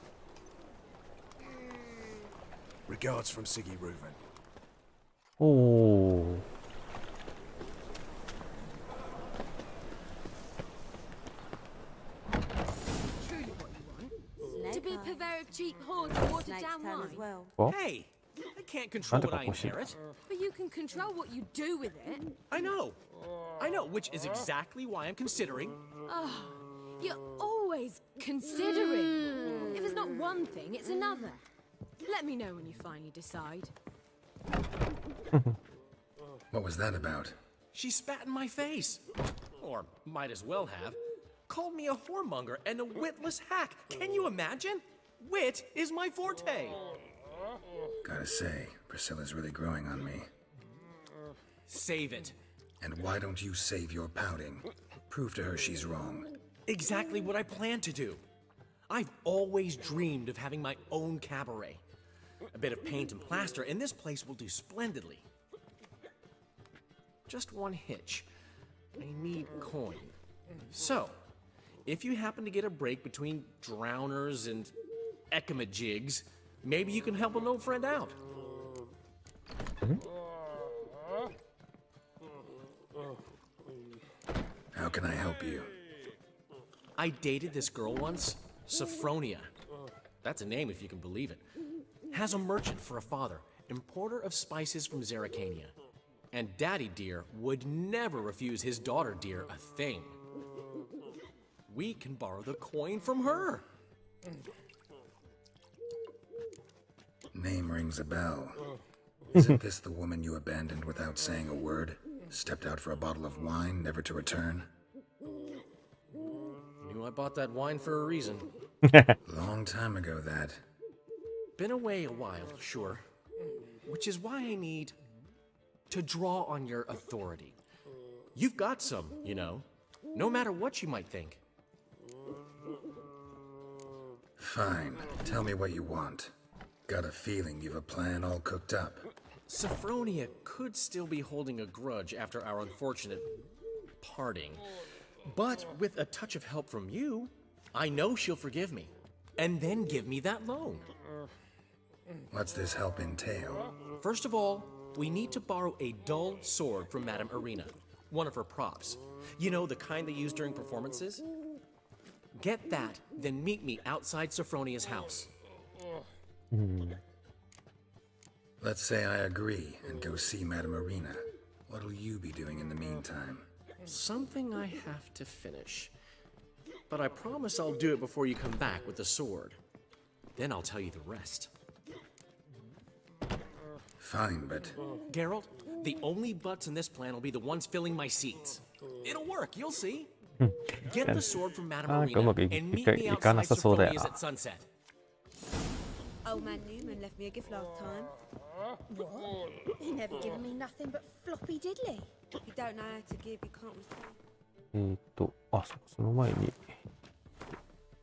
Speaker 14: Regards from Siggy Reuven.
Speaker 1: おお。
Speaker 8: To be a purveyor of cheap whores and watered down wine.
Speaker 1: What?
Speaker 6: Hey, I can't control what I inherit.
Speaker 8: But you can control what you do with it.
Speaker 6: I know, which is exactly why I'm considering.
Speaker 8: Oh, you're always considering. If it's not one thing, it's another. Let me know when you finally decide.
Speaker 5: What was that about?
Speaker 6: She spat in my face. Or might as well have. Called me a whoremonger and a witless hack. Can you imagine? Wit is my forte.
Speaker 5: Gotta say, Priscilla's really growing on me.
Speaker 6: Save it.
Speaker 5: And why don't you save your pouting? Prove to her she's wrong.
Speaker 6: Exactly what I plan to do. I've always dreamed of having my own cabaret. A bit of paint and plaster, and this place will do splendidly. Just one hitch. I need coin. So, if you happen to get a break between drowners and ekamajigs, maybe you can help an old friend out.
Speaker 5: How can I help you?
Speaker 6: I dated this girl once, Sophronia. That's a name if you can believe it. Has a merchant for a father, importer of spices from Zerrikania. And Daddy Dear would never refuse his daughter Dear a thing. We can borrow the coin from her.
Speaker 5: Name rings a bell. Isn't this the woman you abandoned without saying a word? Stepped out for a bottle of wine, never to return?
Speaker 6: Knew I bought that wine for a reason.
Speaker 5: Long time ago, that.
Speaker 6: Been away a while, sure. Which is why I need to draw on your authority. You've got some, you know, no matter what you might think.
Speaker 5: Fine. Tell me what you want. Got a feeling you've a plan all cooked up.
Speaker 6: Sophronia could still be holding a grudge after our unfortunate parting. But with a touch of help from you, I know she'll forgive me. And then give me that loan.
Speaker 5: What's this help entail?
Speaker 6: First of all, we need to borrow a dull sword from Madame Irina. One of her props. You know, the kind they use during performances? Get that, then meet me outside Sophronia's house.
Speaker 5: Let's say I agree and go see Madame Irina. What'll you be doing in the meantime?
Speaker 6: Something I have to finish. But I promise I'll do it before you come back with the sword. Then I'll tell you the rest.
Speaker 5: Fine, but...
Speaker 6: Geralt, the only butts in this plan will be the ones filling my seats. It'll work, you'll see. Get the sword from Madame Irina and meet me outside Sophronia's at sunset.
Speaker 8: Old man Newman left me a gift last time. What? He never given me nothing but floppy diddly. If you don't know how to give, you can't receive.
Speaker 1: あ、その前に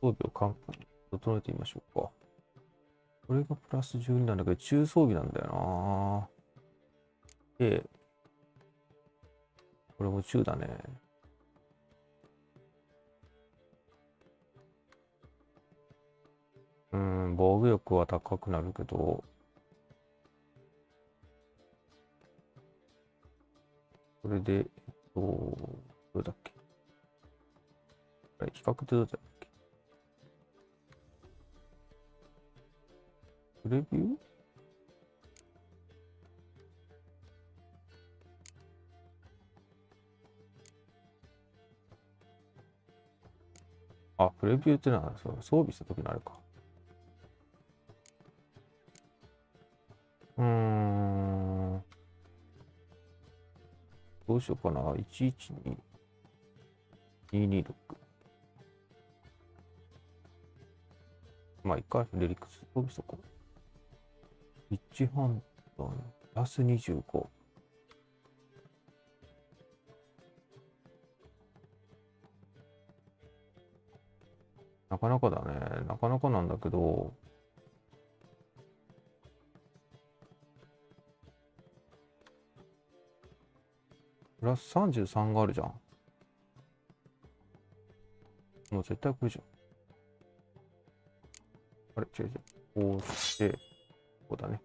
Speaker 1: 装備を整えてみましょうか。これがプラス12なんだけど、中装備なんだよな。で、これも中だね。防御力は高くなるけど、これで、どれだっけ？比較ってどうだっけ？プレビュー？プレビューってのはそう装備した時のあれか。どうしようかな。112226。まあ、一回レリックス装備しとこう。一判断、プラス25。なかなかだね。なかなかなんだけど、プラス33があるじゃん。もう絶対これじゃん。あれ違う違う。こうして、こうだね。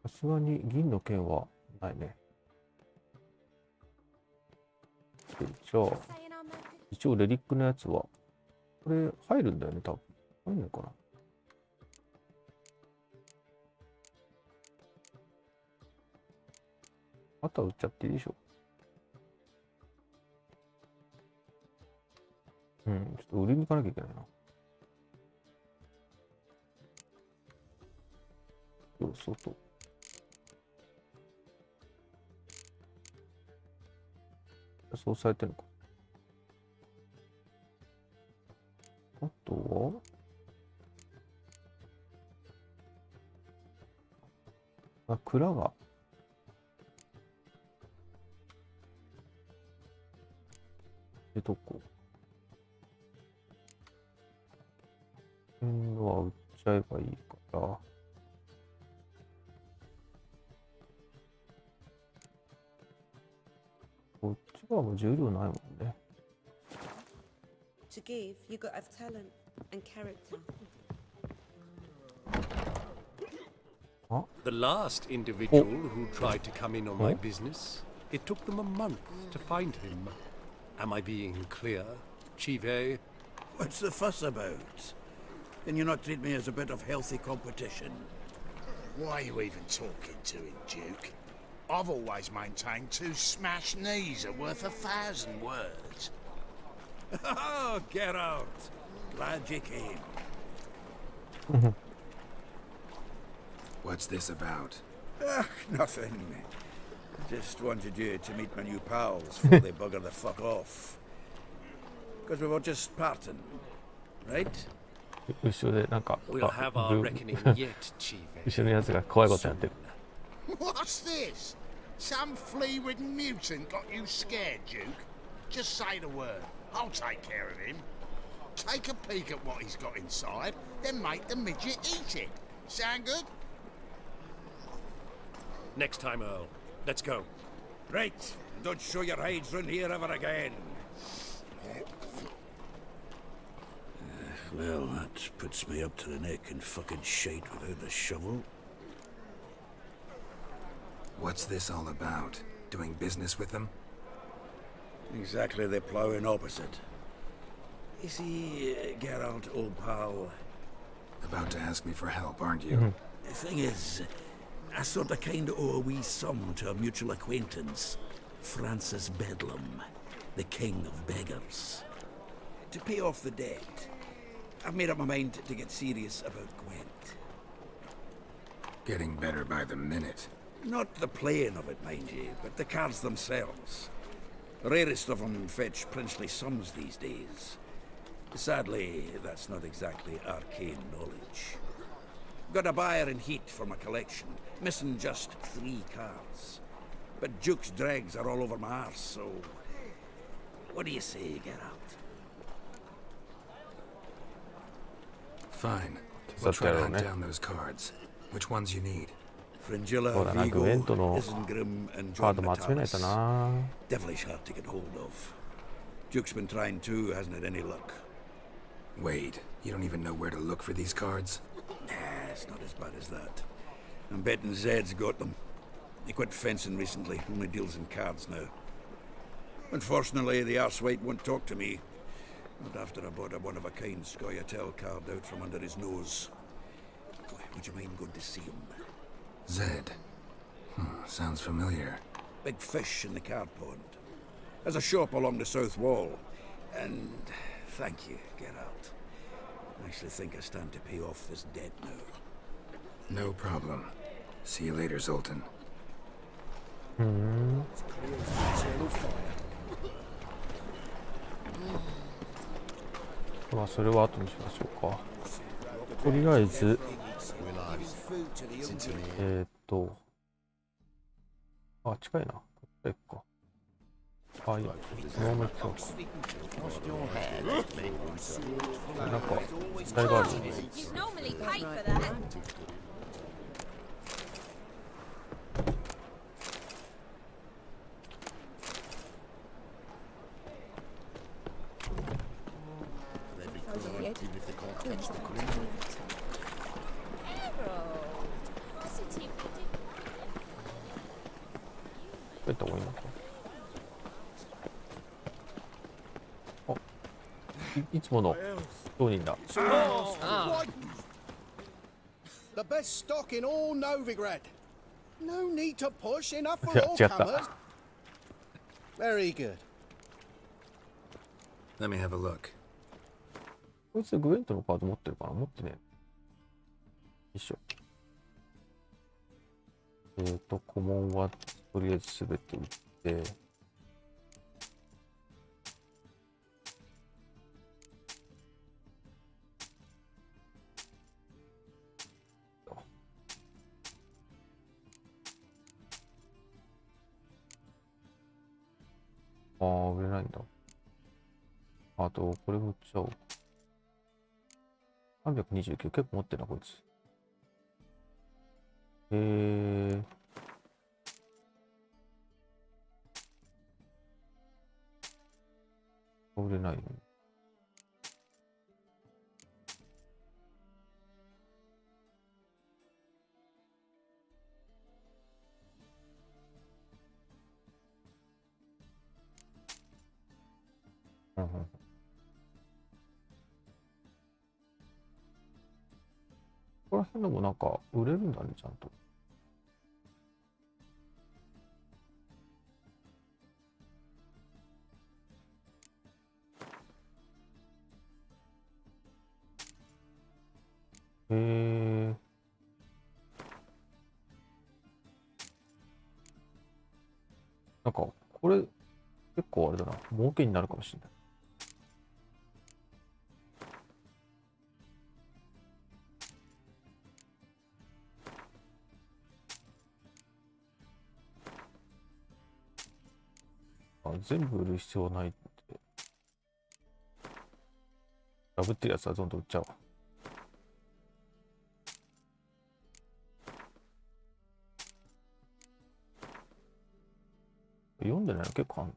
Speaker 1: さすがに銀の剣はないね。じゃあ、一応レリックのやつは、これ入るんだよね、多分。入るのかな。あとは売っちゃっていいでしょ。ちょっと売りに行かなきゃいけないな。外。そうされてるのか。あとは、蔵が。どこ？は売っちゃえばいいから。こっちはもう重量ないもんね。
Speaker 8: To give, you got to have talent and character.
Speaker 13: The last individual who tried to come in on my business, it took them a month to find him. Am I being clear, Chive?
Speaker 14: What's the fuss about? Can you not treat me as a bit of healthy competition?
Speaker 9: Why are you even talking to him, Duke? I've always maintained 2 smashed knees are worth 1,000 words.
Speaker 14: Oh, get out! Glad you came.
Speaker 5: What's this about?
Speaker 14: Nothing. Just wanted you to meet my new pals before they bugger the fuck off. Because we were just parting, right?
Speaker 1: 後ろでなんか、
Speaker 6: We'll have our reckoning yet, Chief.
Speaker 1: 後ろのやつが怖いことやってる。
Speaker 9: What's this? Some flea-ridden mutant got you scared, Duke? Just say the word. I'll take care of him. Take a peek at what he's got inside, then make the midget eat it. Sound good?
Speaker 13: Next time, Earl. Let's go.
Speaker 14: Right. Don't show your hides round here ever again. Well, that puts me up to the neck in fucking shite without a shovel.
Speaker 5: What's this all about? Doing business with them?
Speaker 14: Exactly the ploughing opposite. You see, Geralt, old pal...
Speaker 5: About to ask me for help, aren't you?
Speaker 14: The thing is, I sort of kind of owe a wee sum to a mutual acquaintance, Francis Bedlam, the king of beggars. To pay off the debt, I've made up my mind to get serious about Gwent.
Speaker 5: Getting better by the minute.
Speaker 14: Not the playing of it, mind you, but the cards themselves. The rarest of them fetch princely sums these days. Sadly, that's not exactly arcane knowledge. Got a buyer in heat for my collection, missing just 3 cards. But Duke's dregs are all over my arse, so... What do you say, Geralt?
Speaker 5: Fine. We'll try to hunt down those cards. Which ones you need?
Speaker 14: Fringilla,
Speaker 1: そうだな、グエント
Speaker 14: Vigo,
Speaker 1: の
Speaker 14: Isengrim, and
Speaker 1: カー
Speaker 14: John
Speaker 1: ドも集めないと
Speaker 14: Matalas.
Speaker 1: な。
Speaker 14: Devilish hard to get hold of. Duke's been trying too, hasn't had any luck.
Speaker 5: Wait, you don't even know where to look for these cards?
Speaker 14: Nah, it's not as bad as that. I'm betting Zed's got them. He quit fencing recently, only deals in cards now. Unfortunately, the arsewite won't talk to me. Not after I bought a one-of-a-kind Scoia'tael card out from under his nose. Would you mind going to see him?
Speaker 5: Zed. Sounds familiar.
Speaker 14: Big fish in the card pond. There's a shop along the south wall. And thank you, Geralt. I actually think it's time to pay off this debt now.
Speaker 5: No problem. See you later, Zoltan.
Speaker 1: まあそれは後にしましょうか。とりあえずあ、近いな。こっちか。あ、いや、そのまま行くか。なんか期待がある。帰った方がいいのか。いつもの商人だ。
Speaker 2: The best stock in all Novigrad. No need to push, enough for all comers. Very good.
Speaker 5: Let me have a look.
Speaker 1: こいつグエントのカード持ってるかな。持ってね。よいしょ。コモンはとりあえずすべて売って、ああ、売れないんだ。あと、これも売っちゃおう。329、結構持ってるな、こいつ。売れないよね。ここら辺のもなんか売れるんだね、ちゃんと。なんかこれ結構あれだな、儲けになるかもしれない。全部売る必要ないって。ダブってるやつはどんどん売っちゃおう。読んでないの結構あんの。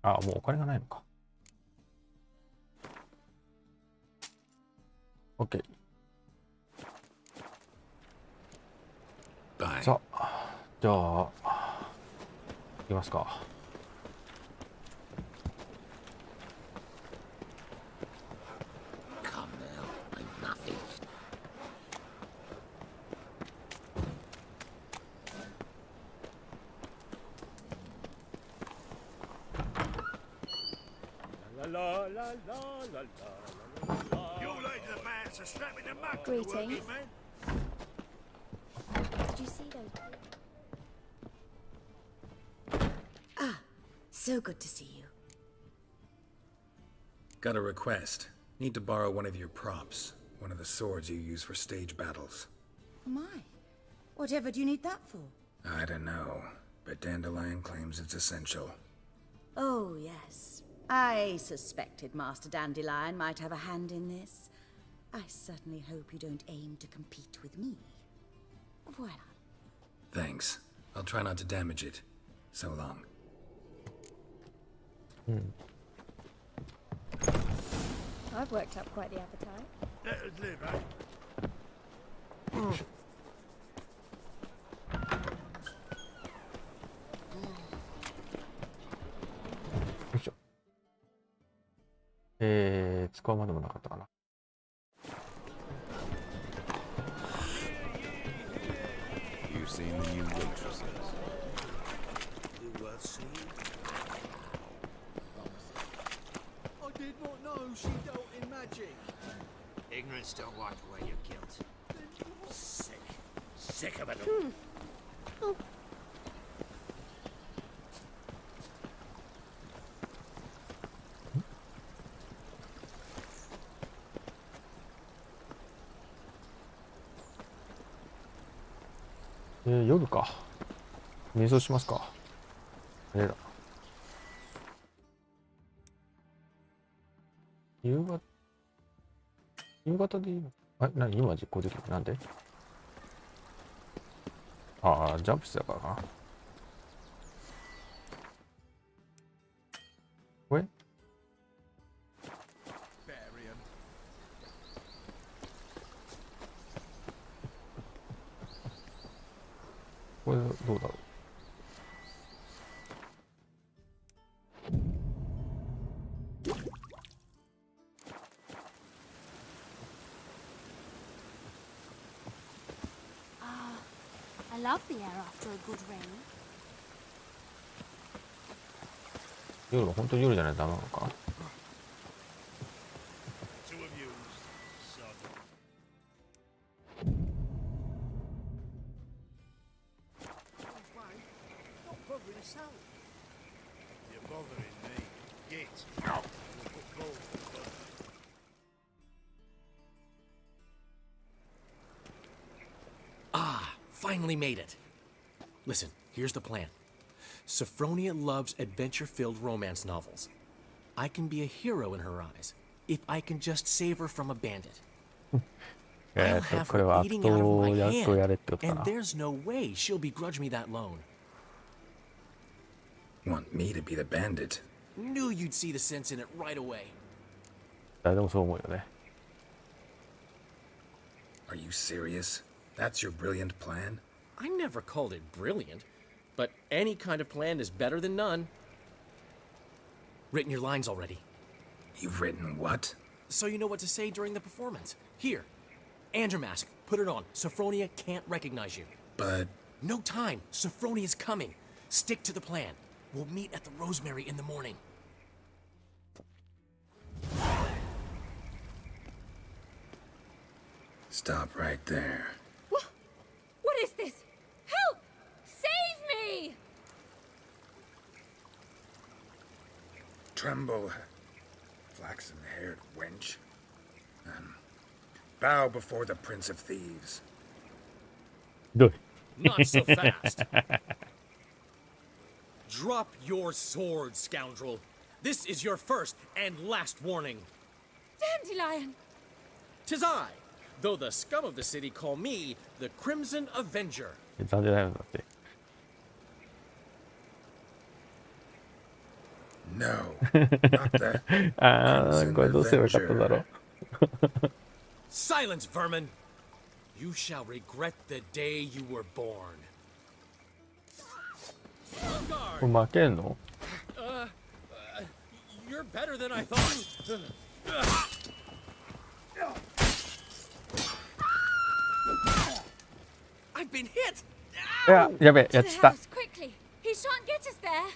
Speaker 1: あ、もうお金がないのか。OK。さあ、じゃあ、行きますか。
Speaker 16: Greetings. Did you see those?
Speaker 7: Ah, so good to see you.
Speaker 5: Got a request. Need to borrow one of your props. One of the swords you use for stage battles.
Speaker 7: My, whatever do you need that for?
Speaker 5: I don't know, but Dandelion claims it's essential.
Speaker 7: Oh, yes. I suspected Master Dandelion might have a hand in this. I certainly hope you don't aim to compete with me. Voila.
Speaker 5: Thanks. I'll try not to damage it. So long.
Speaker 16: I've worked up quite the appetite.
Speaker 14: Let us live, eh?
Speaker 1: 使うまでもなかったかな。
Speaker 3: You've seen the new waitresses.
Speaker 14: Worth seeing. I did not know she dealt in magic.
Speaker 10: Ignorance don't wipe away your guilt.
Speaker 14: Sick. Sick of it all.
Speaker 16: Oh.
Speaker 1: 夜か。瞑想しますか。夕方でいいの？何今実行できる？なんで？ああ、ジャンプしてたからな。これ？これどうだろう。
Speaker 16: I love the air after a good rain.
Speaker 1: 夜は本当に夜じゃないとダメなのか。
Speaker 14: Two of you, son. Not bothering yourself. You're bothering me. Git. We'll put gold for the bother.
Speaker 6: Ah, finally made it. Listen, here's the plan. Sophronia loves adventure-filled romance novels. I can be a hero in her eyes if I can just save her from a bandit. I'll have her eating out of my hand, and there's no way she'll begrudge me that loan.
Speaker 5: Want me to be the bandit?
Speaker 6: Knew you'd see the sense in it right away.
Speaker 1: 誰でもそう思うよね。
Speaker 5: Are you serious? That's your brilliant plan?
Speaker 6: I never called it brilliant, but any kind of plan is better than none. Written your lines already.
Speaker 5: You've written what?
Speaker 6: So you know what to say during the performance. Here, and your mask. Put it on. Sophronia can't recognize you.
Speaker 5: But...
Speaker 6: No time. Sophronia's coming. Stick to the plan. We'll meet at the Rosemary in the morning.
Speaker 5: Stop right there.
Speaker 16: What is this? Help! Save me!
Speaker 5: Tremble, flaxen-haired wench. Bow before the Prince of Thieves.
Speaker 1: Good.
Speaker 6: Not so fast. Drop your sword, scoundrel. This is your first and last warning.
Speaker 16: Dandelion!
Speaker 6: 'Tis I, though the scum of the city call me the Crimson Avenger.
Speaker 1: 残念だよだって。
Speaker 5: No, not that.
Speaker 1: ああ、これどうすればよかったんだろう。
Speaker 6: Silence, vermin! You shall regret the day you were born.
Speaker 1: これ負けんの？
Speaker 6: You're better than I thought. I've been hit.
Speaker 1: いや、やべえ、やっ
Speaker 16: To
Speaker 1: ち
Speaker 16: the
Speaker 1: ゃった。
Speaker 16: house, quickly! He shan't get us there!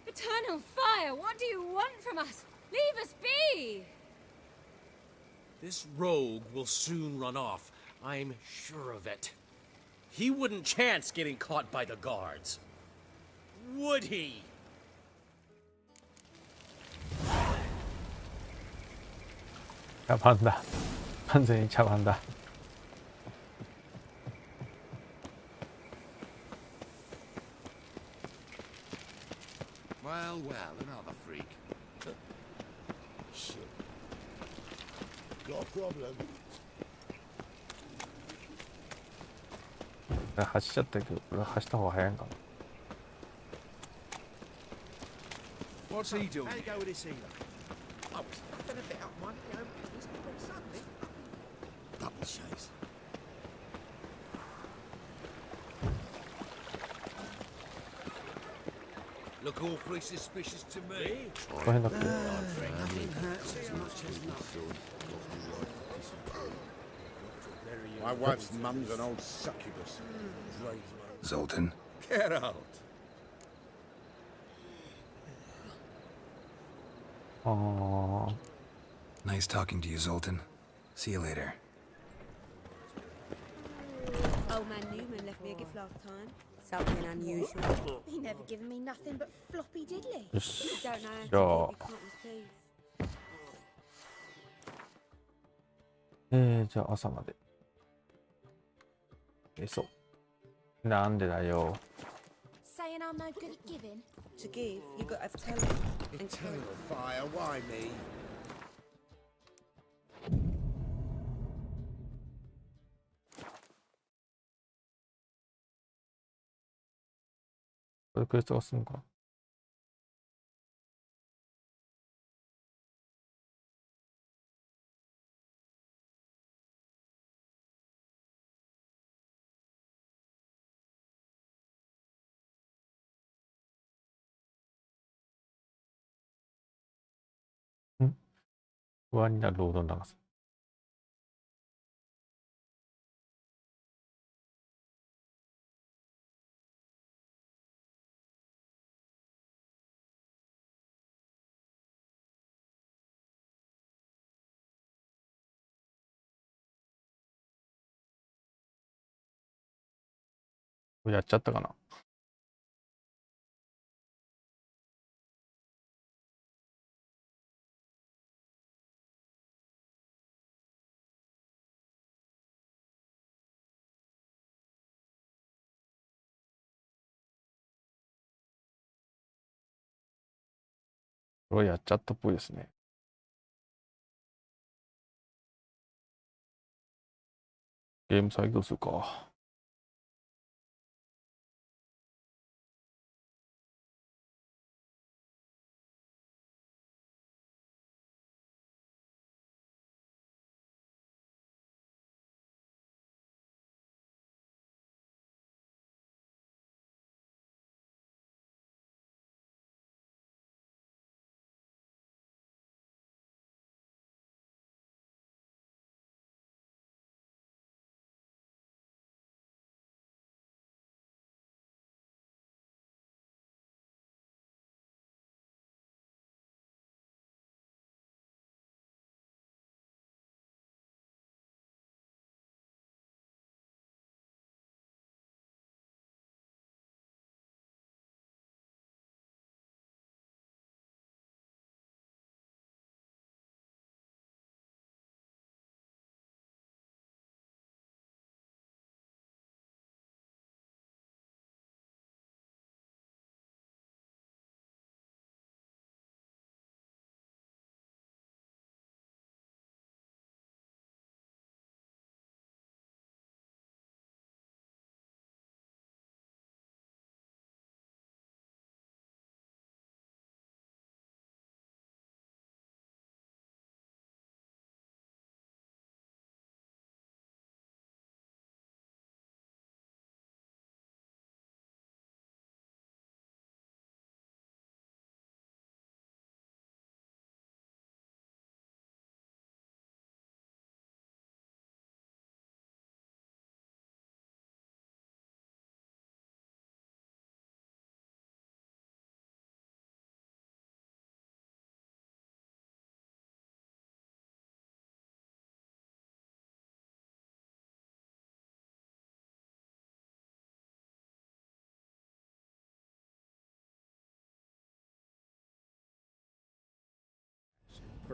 Speaker 16: Eternal fire, what do you want from us? Leave us be!
Speaker 6: This rogue will soon run off. I'm sure of it. He wouldn't chance getting caught by the guards. Would he?
Speaker 1: 茶番だ。完全に茶番だ。
Speaker 9: Well, another freak. Shit. Got a problem?
Speaker 1: 走っちゃったけど、俺は走った方が早いんかな。
Speaker 13: What's he doing?
Speaker 10: How you go with this healer? Oh, it's nothing a bit up, man. You know, he's got Scheiße.
Speaker 13: Look awfully suspicious to me.
Speaker 1: この辺だっけ？
Speaker 14: Nothing hurts as much as nothing.
Speaker 2: My wife's mum's an old succubus.
Speaker 5: Zoltan?
Speaker 2: Get out.
Speaker 1: ああ。
Speaker 5: Nice talking to you, Zoltan. See you later.
Speaker 8: Old man Newman left me a gift last time. Something unusual. He never given me nothing but floppy diddly.
Speaker 1: Yoし。
Speaker 8: Don't know
Speaker 1: じゃ
Speaker 8: how
Speaker 1: あ
Speaker 8: to give, you can't receive.
Speaker 1: じゃあ朝まで。そう。なんでだよ。
Speaker 16: Saying I'm no good at giving?
Speaker 8: To give, you got to have talent. And
Speaker 2: Eternal fire, why me?
Speaker 1: これクエストが済むかな。不安になるロードの長さ。これやっちゃったかな。これやっちゃったっぽいですね。ゲーム再起動するか。一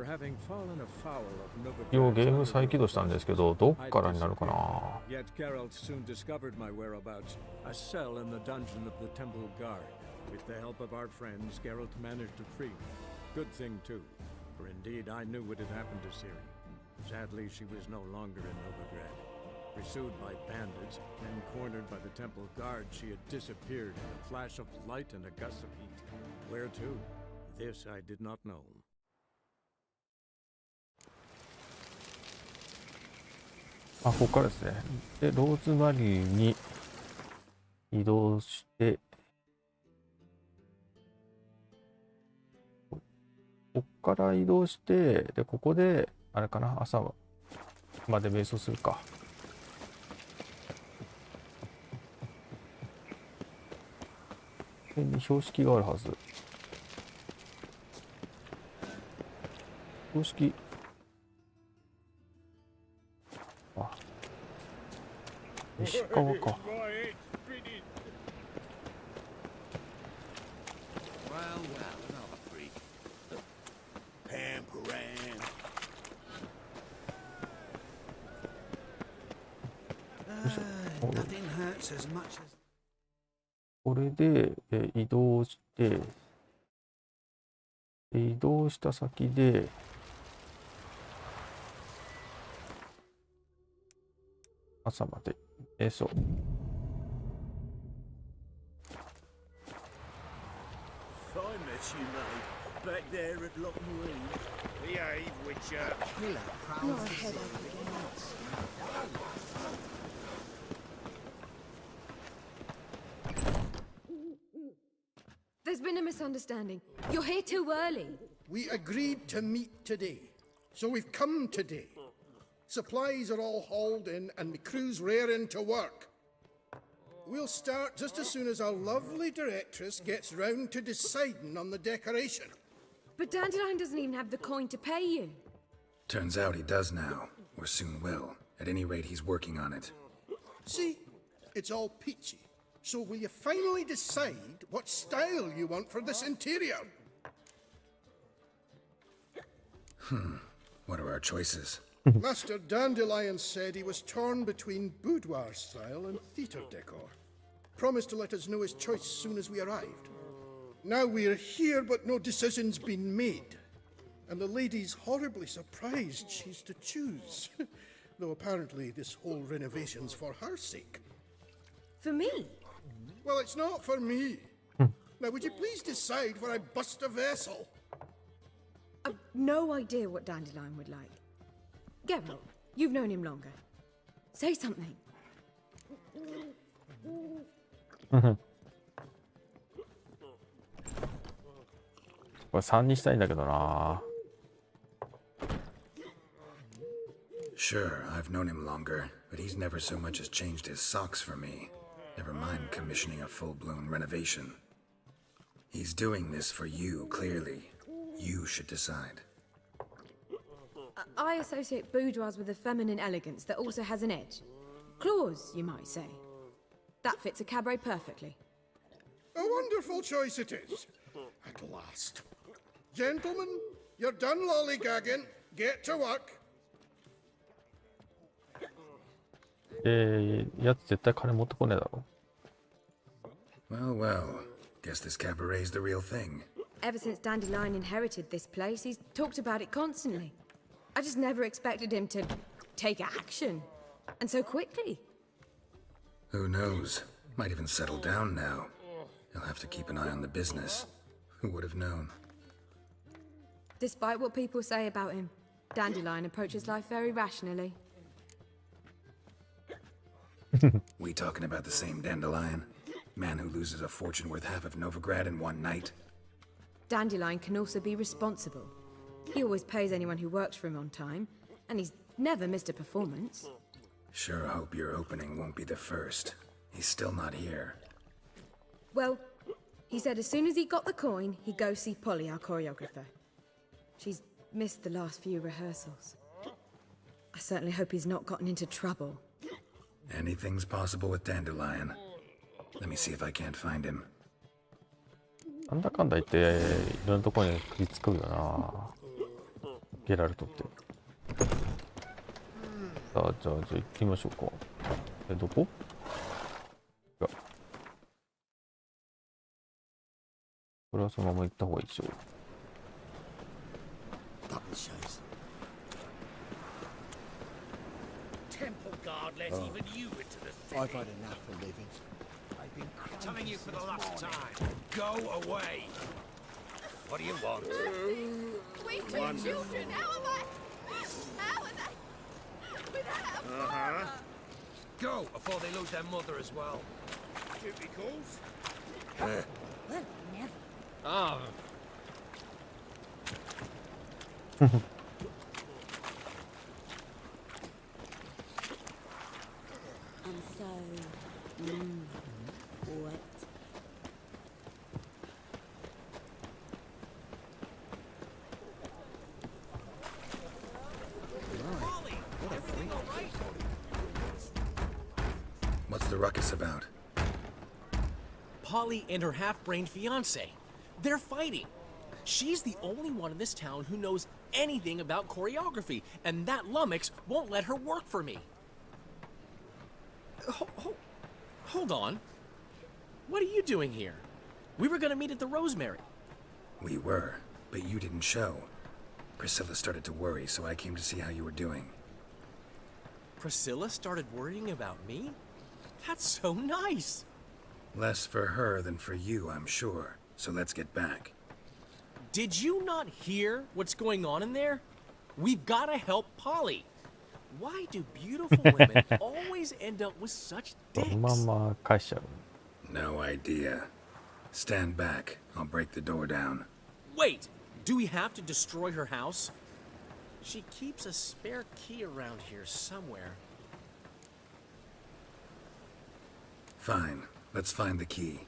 Speaker 1: 応ゲーム再起動したんですけど、どっからになるかな。
Speaker 17: Yet Geralt soon discovered my whereabouts, a cell in the dungeon of the Temple Guard. With the help of our friends, Geralt managed to free me. Good thing too, for indeed I knew what had happened to Ciri. Sadly, she was no longer in Novigrad. Pursued by bandits, then cornered by the Temple Guard, she had disappeared in a flash of light and a gust of heat. Where to? This I did not know.
Speaker 1: ここからですね。で、ローズマリーに移動して、ここから移動して、で、ここで、あれかな、朝まで瞑想するか。に標識があるはず。標識。あ、石川か。これで、移動して、移動した先で、朝まで瞑想。
Speaker 8: There's been a misunderstanding. You're here too early.
Speaker 2: We agreed to meet today, so we've come today. Supplies are all hauled in and the crew's raring to work. We'll start just as soon as our lovely directress gets round to deciding on the decoration.
Speaker 8: But Dandelion doesn't even have the coin to pay you.
Speaker 5: Turns out he does now, or soon will. At any rate, he's working on it.
Speaker 2: See, it's all peachy. So will you finally decide what style you want for this interior?
Speaker 5: What are our choices?
Speaker 2: Master Dandelion said he was torn between boudoir style and theatre decor. Promised to let us know his choice as soon as we arrived. Now we're here, but no decision's been made. And the lady's horribly surprised she's to choose. Though apparently this whole renovation's for her sake.
Speaker 8: For me?
Speaker 2: Well, it's not for me. Now, would you please decide where I bust a vessel?
Speaker 8: I've no idea what Dandelion would like. Geralt, you've known him longer. Say something.
Speaker 1: これ3にしたいんだけどな。
Speaker 5: Sure, I've known him longer, but he's never so much as changed his socks for me. Never mind commissioning a full-blown renovation. He's doing this for you, clearly. You should decide.
Speaker 8: I associate boudoirs with a feminine elegance that also has an edge. Claws, you might say. That fits a cabaret perfectly.
Speaker 2: A wonderful choice it is. At last. Gentlemen, you're done lollygagging. Get to work.
Speaker 1: やつ絶対金持ってこねえだろ。
Speaker 5: Well, well. Guess this cabaret's the real thing.
Speaker 8: Ever since Dandelion inherited this place, he's talked about it constantly. I just never expected him to take action. And so quickly.
Speaker 5: Who knows? Might even settle down now. He'll have to keep an eye on the business. Who would have known?
Speaker 8: Despite what people say about him, Dandelion approaches life very rationally.
Speaker 5: We talking about the same Dandelion? Man who loses a fortune worth half of Novigrad in one night?
Speaker 8: Dandelion can also be responsible. He always pays anyone who works for him on time, and he's never missed a performance.
Speaker 5: Sure hope your opening won't be the first. He's still not here.
Speaker 8: Well, he said as soon as he got the coin, he'd go see Polly, our choreographer. She's missed the last few rehearsals. I certainly hope he's not gotten into trouble.
Speaker 5: Anything's possible with Dandelion. Let me see if I can't find him.
Speaker 1: なんだかんだ言っていろんなところに食いつくよな。ゲラルトって。さあじゃあ行ってみましょうか。どこ？いや。これはそのまま行った方がいいでしょう。
Speaker 10: Temple guard let even you into the city.
Speaker 2: I've had enough of living.
Speaker 10: I've been telling you for the last time. Go away. What do you want?
Speaker 16: We two children, how am I? How are they?
Speaker 13: Uh-huh. Go, before they lose their mother as well.
Speaker 14: Duty calls.
Speaker 7: Well, never.
Speaker 6: Oh.
Speaker 7: And so, what?
Speaker 5: What's the ruckus about?
Speaker 6: Polly and her half-brained fiancé. They're fighting. She's the only one in this town who knows anything about choreography, and that lummox won't let her work for me. Hold on. What are you doing here? We were gonna meet at the Rosemary.
Speaker 5: We were, but you didn't show. Priscilla started to worry, so I came to see how you were doing.
Speaker 6: Priscilla started worrying about me? That's so nice.
Speaker 5: Less for her than for you, I'm sure. So let's get back.
Speaker 6: Did you not hear what's going on in there? We've gotta help Polly. Why do beautiful women always end up with such dicks?
Speaker 5: No idea. Stand back. I'll break the door down.
Speaker 6: Wait, do we have to destroy her house? She keeps a spare key around here somewhere.
Speaker 5: Fine. Let's find the key.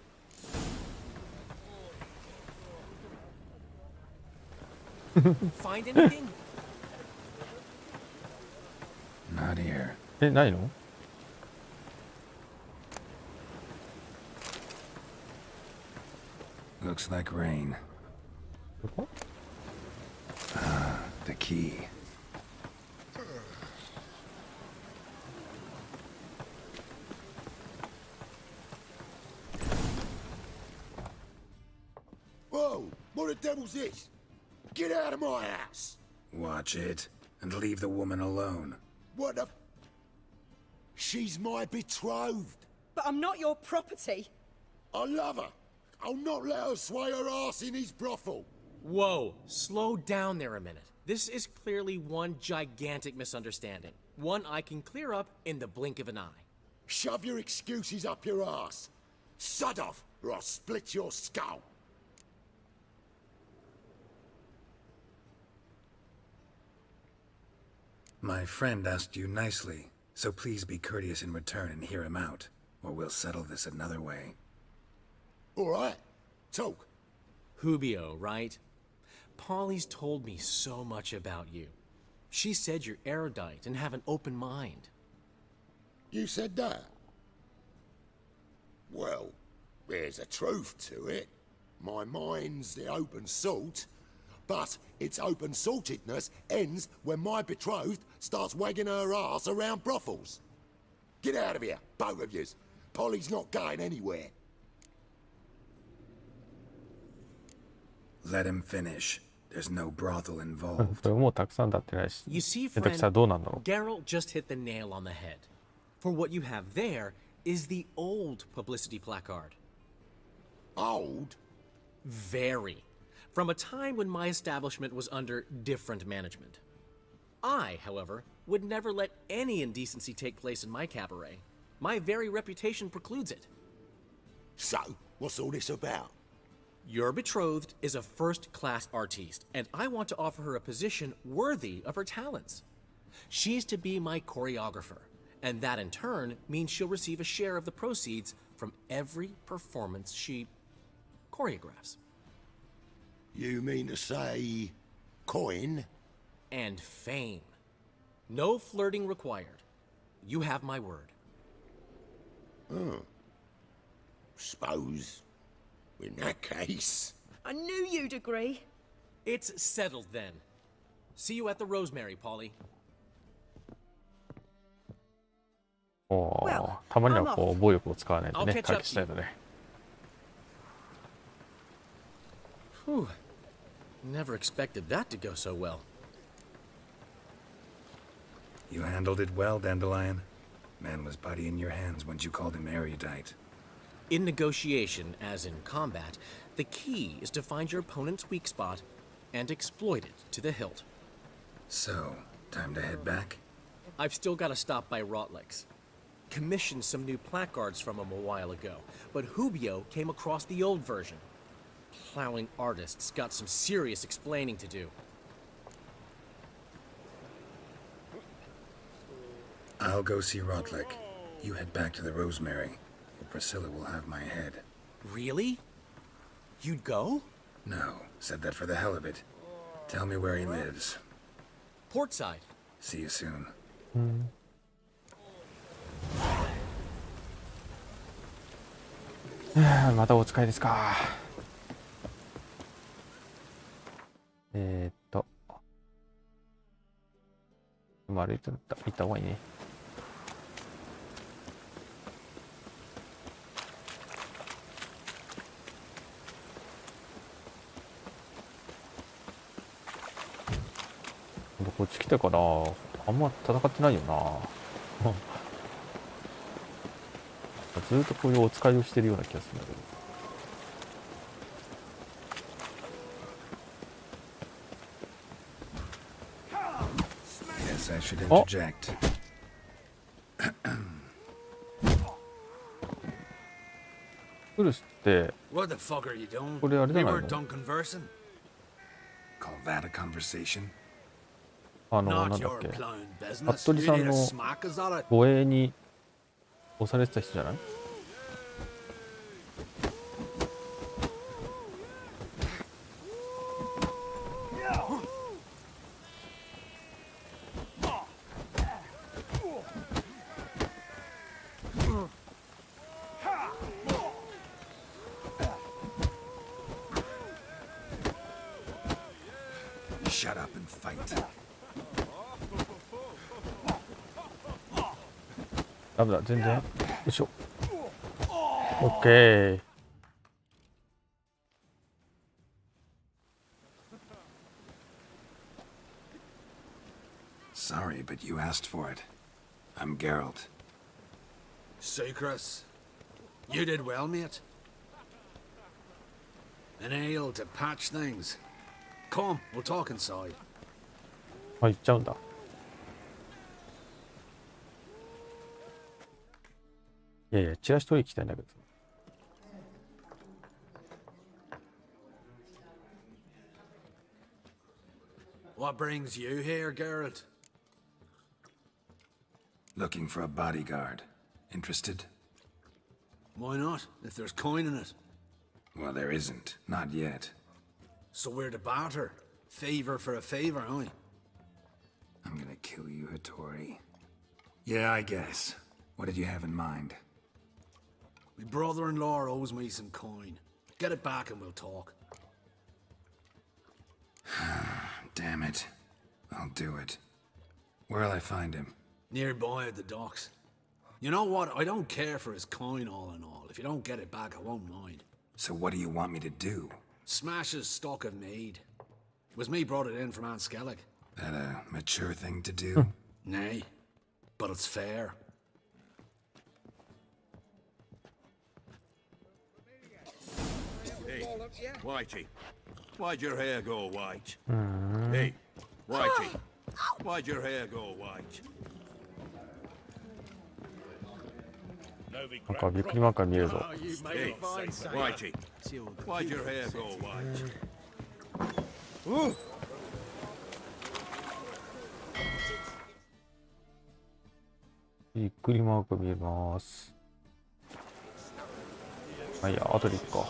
Speaker 6: Find anything?
Speaker 5: Not here.
Speaker 1: ないの?
Speaker 5: Looks like rain. Ah, the key.
Speaker 9: Whoa! What the devil's this? Get out of my house!
Speaker 5: Watch it, and leave the woman alone.
Speaker 9: What the... She's my betrothed.
Speaker 8: But I'm not your property.
Speaker 9: I love her. I'll not let her sway her ass in his brothel.
Speaker 6: Whoa, slow down there a minute. This is clearly one gigantic misunderstanding. One I can clear up in the blink of an eye.
Speaker 9: Shove your excuses up your ass. Sod off, or I'll split your skull.
Speaker 5: My friend asked you nicely, so please be courteous in return and hear him out, or we'll settle this another way.
Speaker 9: All right, talk.
Speaker 6: Hubio, right? Polly's told me so much about you. She said you're erudite and have an open mind.
Speaker 9: You said that? Well, there's a truth to it. My mind's the open salt, but its open-saltedness ends when my betrothed starts wagging her ass around brothels. Get out of here, both of yous. Polly's not going anywhere.
Speaker 5: Let him finish. There's no brothel involved.
Speaker 1: それもうたくさん経ってないし。
Speaker 6: You see,
Speaker 1: たく
Speaker 6: friend,
Speaker 1: さんどうなんだろう。
Speaker 6: Geralt just hit the nail on the head. For what you have there is the old publicity placard.
Speaker 9: Old?
Speaker 6: Very. From a time when my establishment was under different management. I, however, would never let any indecency take place in my cabaret. My very reputation precludes it.
Speaker 9: So, what's all this about?
Speaker 6: Your betrothed is a first-class artiste, and I want to offer her a position worthy of her talents. She's to be my choreographer, and that in turn means she'll receive a share of the proceeds from every performance she choreographs.
Speaker 9: You mean to say... coin?
Speaker 6: And fame. No flirting required. You have my word.
Speaker 9: Suppose... in that case...
Speaker 8: I knew you'd agree.
Speaker 6: It's settled then. See you at the Rosemary, Polly.
Speaker 1: おー、たまにはこう暴力を使わないとね、
Speaker 6: I'll catch
Speaker 1: 解
Speaker 6: up
Speaker 1: 決したいのね。
Speaker 6: Whew. Never expected that to go so well.
Speaker 5: You handled it well, Dandelion. Man was body in your hands once you called him erudite.
Speaker 6: In negotiation, as in combat, the key is to find your opponent's weak spot and exploit it to the hilt.
Speaker 5: So, time to head back?
Speaker 6: I've still got to stop by Rotlick's. Commissioned some new placards from him a while ago, but Hubio came across the old version. Plowing artists got some serious explaining to do.
Speaker 5: I'll go see Rotlick. You head back to the Rosemary, or Priscilla will have my head.
Speaker 6: Really? You'd go?
Speaker 5: No, said that for the hell of it. Tell me where he lives.
Speaker 6: Portside.
Speaker 5: See you soon.
Speaker 1: またお使いですか。歩いて行った方がいいね。こっち来てからあんま戦ってないよな。ずっとこういうお使いをしてるような気がするんだけど。
Speaker 5: Yes, I should interject.
Speaker 1: フルスって
Speaker 11: What the fuck are you doing?
Speaker 1: これあれじゃ
Speaker 11: We
Speaker 1: ない
Speaker 11: were
Speaker 1: の？
Speaker 11: done conversing.
Speaker 5: Call that a conversation?
Speaker 1: なんだ
Speaker 11: Not
Speaker 1: っ
Speaker 11: your
Speaker 1: け、
Speaker 11: plowing
Speaker 1: 服
Speaker 11: business.
Speaker 1: 部
Speaker 11: You
Speaker 1: さん
Speaker 11: need a
Speaker 1: の
Speaker 11: smack, is that it?
Speaker 1: 護衛に押されてた人じゃない？
Speaker 5: Shut up and fight.
Speaker 1: ダメだ、全然。よいしょ。オッケー。
Speaker 5: Sorry, but you asked for it. I'm Geralt.
Speaker 11: Secrets. You did well, mate. An ale to patch things. Come, we'll talk inside.
Speaker 1: あ、行っちゃうんだ。いやいや、チラシ取り行きたいんだけど。
Speaker 11: What brings you here, Geralt?
Speaker 5: Looking for a bodyguard. Interested?
Speaker 11: Why not, if there's coin in it?
Speaker 5: Well, there isn't. Not yet.
Speaker 11: So we're to barter. Favor for a favor, aye?
Speaker 5: I'm gonna kill you, Hattori. Yeah, I guess. What did you have in mind?
Speaker 11: My brother-in-law owes me some coin. Get it back and we'll talk.
Speaker 5: Damn it. I'll do it. Where'll I find him?
Speaker 11: Nearby at the docks. You know what? I don't care for his coin all in all. If you don't get it back, I won't mind.
Speaker 5: So what do you want me to do?
Speaker 11: Smash his stock of mead. It was me brought it in from Aunt Skellig.
Speaker 5: That a mature thing to do?
Speaker 11: Nay, but it's fair.
Speaker 13: Hey, Whitey, why'd your hair go white? Hey, Whitey, why'd your hair go white?
Speaker 1: なんかびっくりマークが見えるぞ。
Speaker 13: Hey, Whitey, why'd your hair go white?
Speaker 1: びっくりマーク見えます。はい、後で行くか。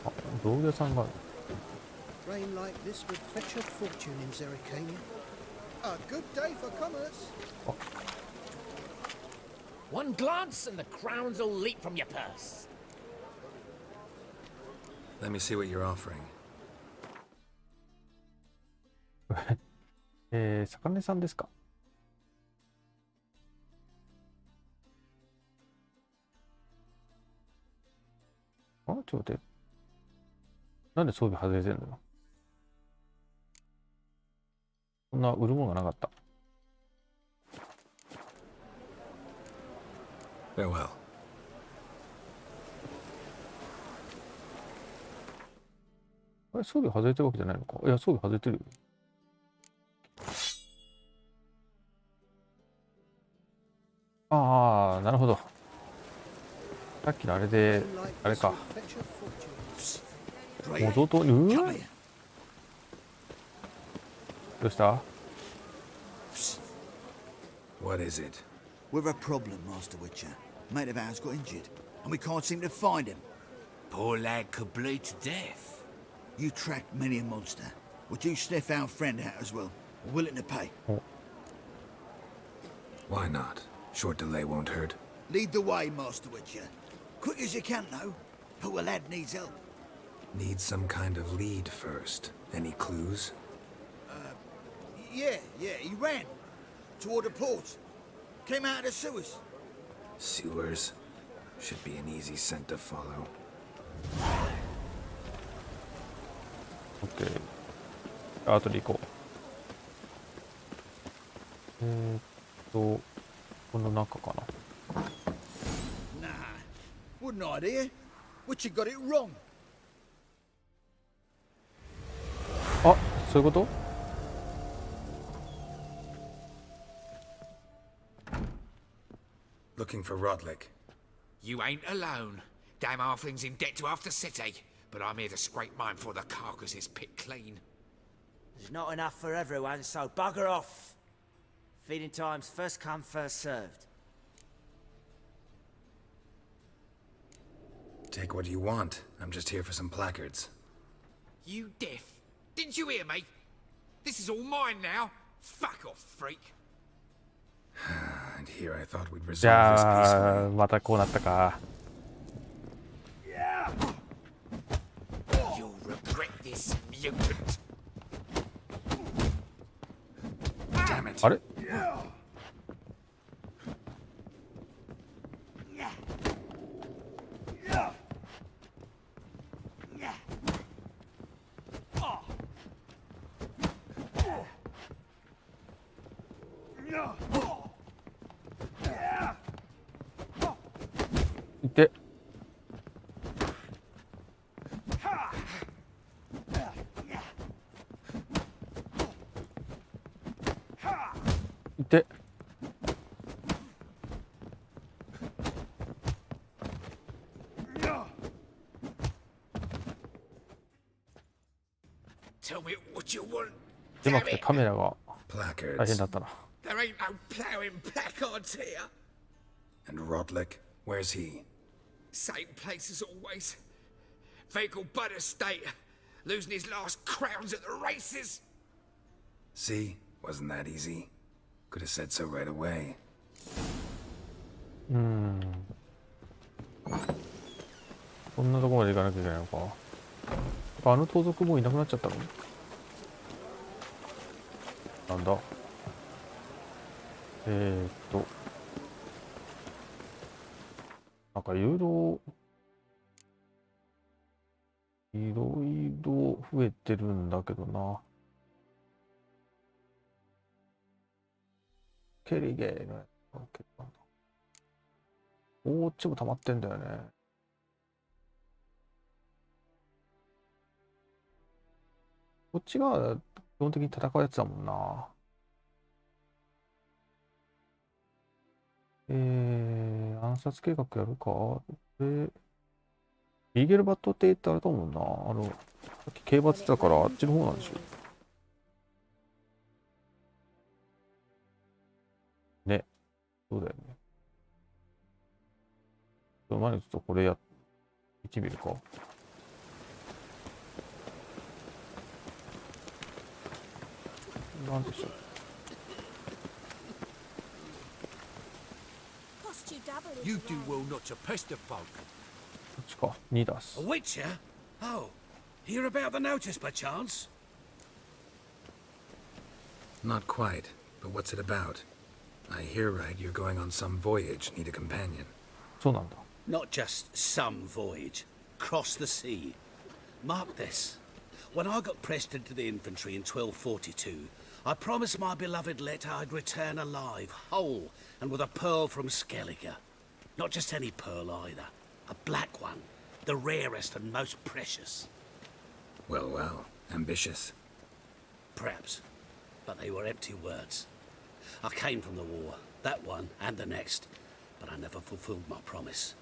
Speaker 1: あ、道具屋さんがある。
Speaker 2: Rain like this would fetch a fortune in Zerrikania. A good day for commerce.
Speaker 10: One glance and the crowns will leap from your purse.
Speaker 5: Let me see what you're offering.
Speaker 1: 魚屋さんですか？あ、ちょっと待って。なんで装備外れてんのよ。そんな売るものがなかった。
Speaker 5: Farewell.
Speaker 1: あれ、装備外れてるわけじゃないのか。いや、装備外れてるよ。ああ、なるほど。さっきのあれで、あれか。模造刀に、どうした？
Speaker 11: What is it?
Speaker 18: We're a problem, Master Witcher. Mate of ours got injured, and we can't seem to find him.
Speaker 13: Poor lad could bleed to death.
Speaker 18: You tracked many a monster. Would you sniff our friend out as well? We're willing to pay.
Speaker 5: Why not? Short delay won't hurt.
Speaker 18: Lead the way, Master Witcher. Quick as you can, though. Poor lad needs help.
Speaker 5: Need some kind of lead first. Any clues?
Speaker 18: Yeah, he ran. Toward the port. Came out of the sewers.
Speaker 5: Sewers? Should be an easy scent to follow.
Speaker 1: OK。後で行こう。この中かな。
Speaker 18: Nah, wouldn't idea. Witcher got it wrong.
Speaker 1: あ、そういうこと？
Speaker 5: Looking for Rodlick.
Speaker 19: You ain't alone. Damn halfling's in debt to half the city, but I'm here to scrape mine before the carcass is picked clean.
Speaker 10: There's not enough for everyone, so bugger off. Feeding time's first come, first served.
Speaker 5: Take what you want. I'm just here for some placards.
Speaker 19: You deaf? Didn't you hear me? This is all mine now. Fuck off, freak.
Speaker 5: And here I thought we'd
Speaker 1: じ
Speaker 5: resolve
Speaker 1: ゃ あ
Speaker 5: this peacefully.
Speaker 1: またこうなったか。
Speaker 19: You'll regret this, mutant.
Speaker 5: Damn it.
Speaker 1: あれ？ で、で、
Speaker 19: Tell me what you want.
Speaker 1: うまくてカメラが
Speaker 5: Placards.
Speaker 1: 大変だったな。
Speaker 19: There ain't no ploughing placards here.
Speaker 5: And Rodlick? Where's he?
Speaker 19: Same place as always. Vehicle butter state. Losing his last crowns at the races.
Speaker 5: See? Wasn't that easy? Could have said so right away.
Speaker 1: こんなとこまで行かなきゃいけないのか。あの盗賊もういなくなっちゃったの？なんだ。なんかいろいろ増えてるんだけどな。ケリゲーのやつなんだ。こっちも溜まってんだよね。こっちが基本的に戦うやつだもんな。暗殺計画やるか。リーゲルバット邸ってあれだもんな。さっき競馬って言ったからあっちの方なんでしょ。ね。そうだよね。前にちょっとこれ見てみるか。なんでしょう。
Speaker 13: You do well not to pester folk.
Speaker 1: こっちか。ニダス。
Speaker 11: A Witcher? Oh, hear about the notice by chance?
Speaker 5: Not quite. But what's it about? I hear right you're going on some voyage. Need a companion.
Speaker 1: そうなんだ。
Speaker 11: Not just some voyage. Cross the sea. Mark this. When I got pressed into the infantry in 1242, I promised my beloved Let I'd return alive, whole, and with a pearl from Skellige. Not just any pearl either. A black one. The rarest and most precious.
Speaker 5: Well, well, ambitious.
Speaker 11: Perhaps. But they were empty words. I came from the war, that one and the next, but I never fulfilled my promise.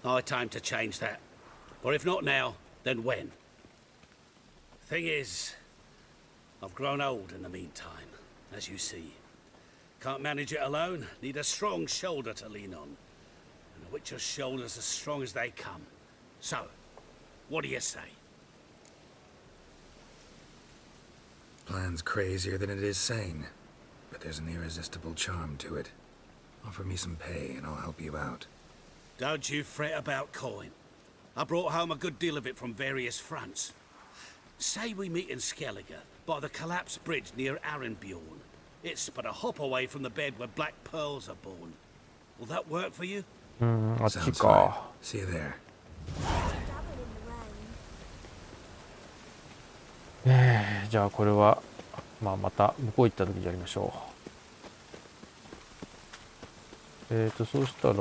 Speaker 11: Now it's time to change that. For if not now, then when? Thing is, I've grown old in the meantime, as you see. Can't manage it alone, need a strong shoulder to lean on. And a witcher's shoulder's as strong as they come. So, what do you say?
Speaker 5: Plan's crazier than it is sane, but there's an irresistible charm to it. Offer me some pay and I'll help you out.
Speaker 11: Don't you fret about coin. I brought home a good deal of it from various fronts. Say we meet in Skellige, by the collapsed bridge near Arenbjorn. It's but a hop away from the bed where black pearls are born. Will that work for you?
Speaker 5: Sounds fine. See you there.
Speaker 1: じゃあこれは、また向こう行った時にやりましょう。そうしたら、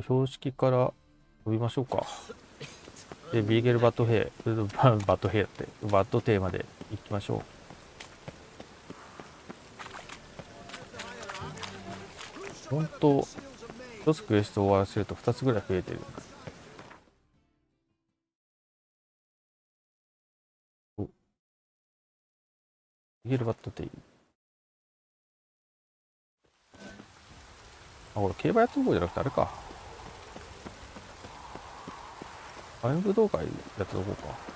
Speaker 1: 標識から飛びましょうか。で、ビーゲルバットヘイ、バットヘイって、バットテーマで行きましょう。本当、一つクエストを終わらせると2つぐらい増えてる。ビーゲルバットテイ。これ競馬やってる方じゃなくてあれか。ワイン武道会やってる方か。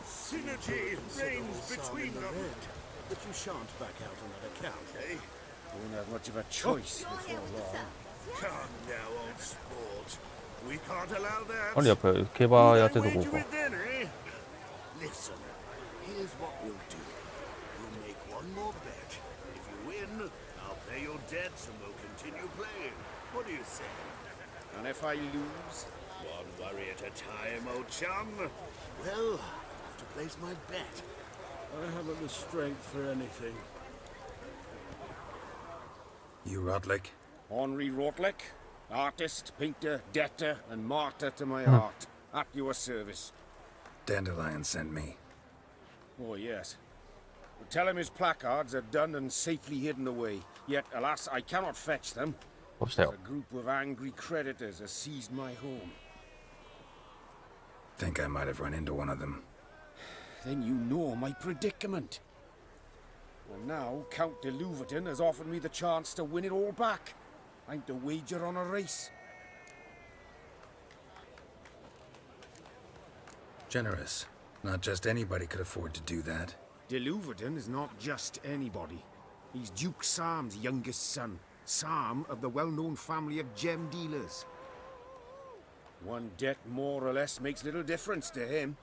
Speaker 20: Synergy reigns between them. But you shan't back out on that account, eh?
Speaker 13: Won't have much of a choice before long.
Speaker 20: Come now, old sport. We can't allow that.
Speaker 1: あれやっぱり競馬やってるとこ
Speaker 20: Wager
Speaker 1: か。
Speaker 20: it then, eh? Listen, here's what we'll do. We'll make one more bet. If you win, I'll pay your debts and we'll continue playing. What do you say?
Speaker 13: And if I lose?
Speaker 20: One worry at a time, old chum. Well, I'll have to place my bet. I haven't the strength for anything.
Speaker 5: You Rotlick?
Speaker 13: Henri Rotlick, artist, painter, debtor, and martyr to my art. At your service.
Speaker 5: Dandelion sent me.
Speaker 13: Oh, yes. But tell him his placards are done and safely hidden away. Yet, alas, I cannot fetch them. As a group of angry creditors has seized my home.
Speaker 5: Think I might have run into one of them.
Speaker 13: Then you know my predicament. Well, now, Count de Louverton has offered me the chance to win it all back. I'm to wager on a race.
Speaker 5: Generous. Not just anybody could afford to do that.
Speaker 13: De Louverton is not just anybody. He's Duke Sam's youngest son. Sam of the well-known family of gem dealers. One debt more or less makes little difference to him.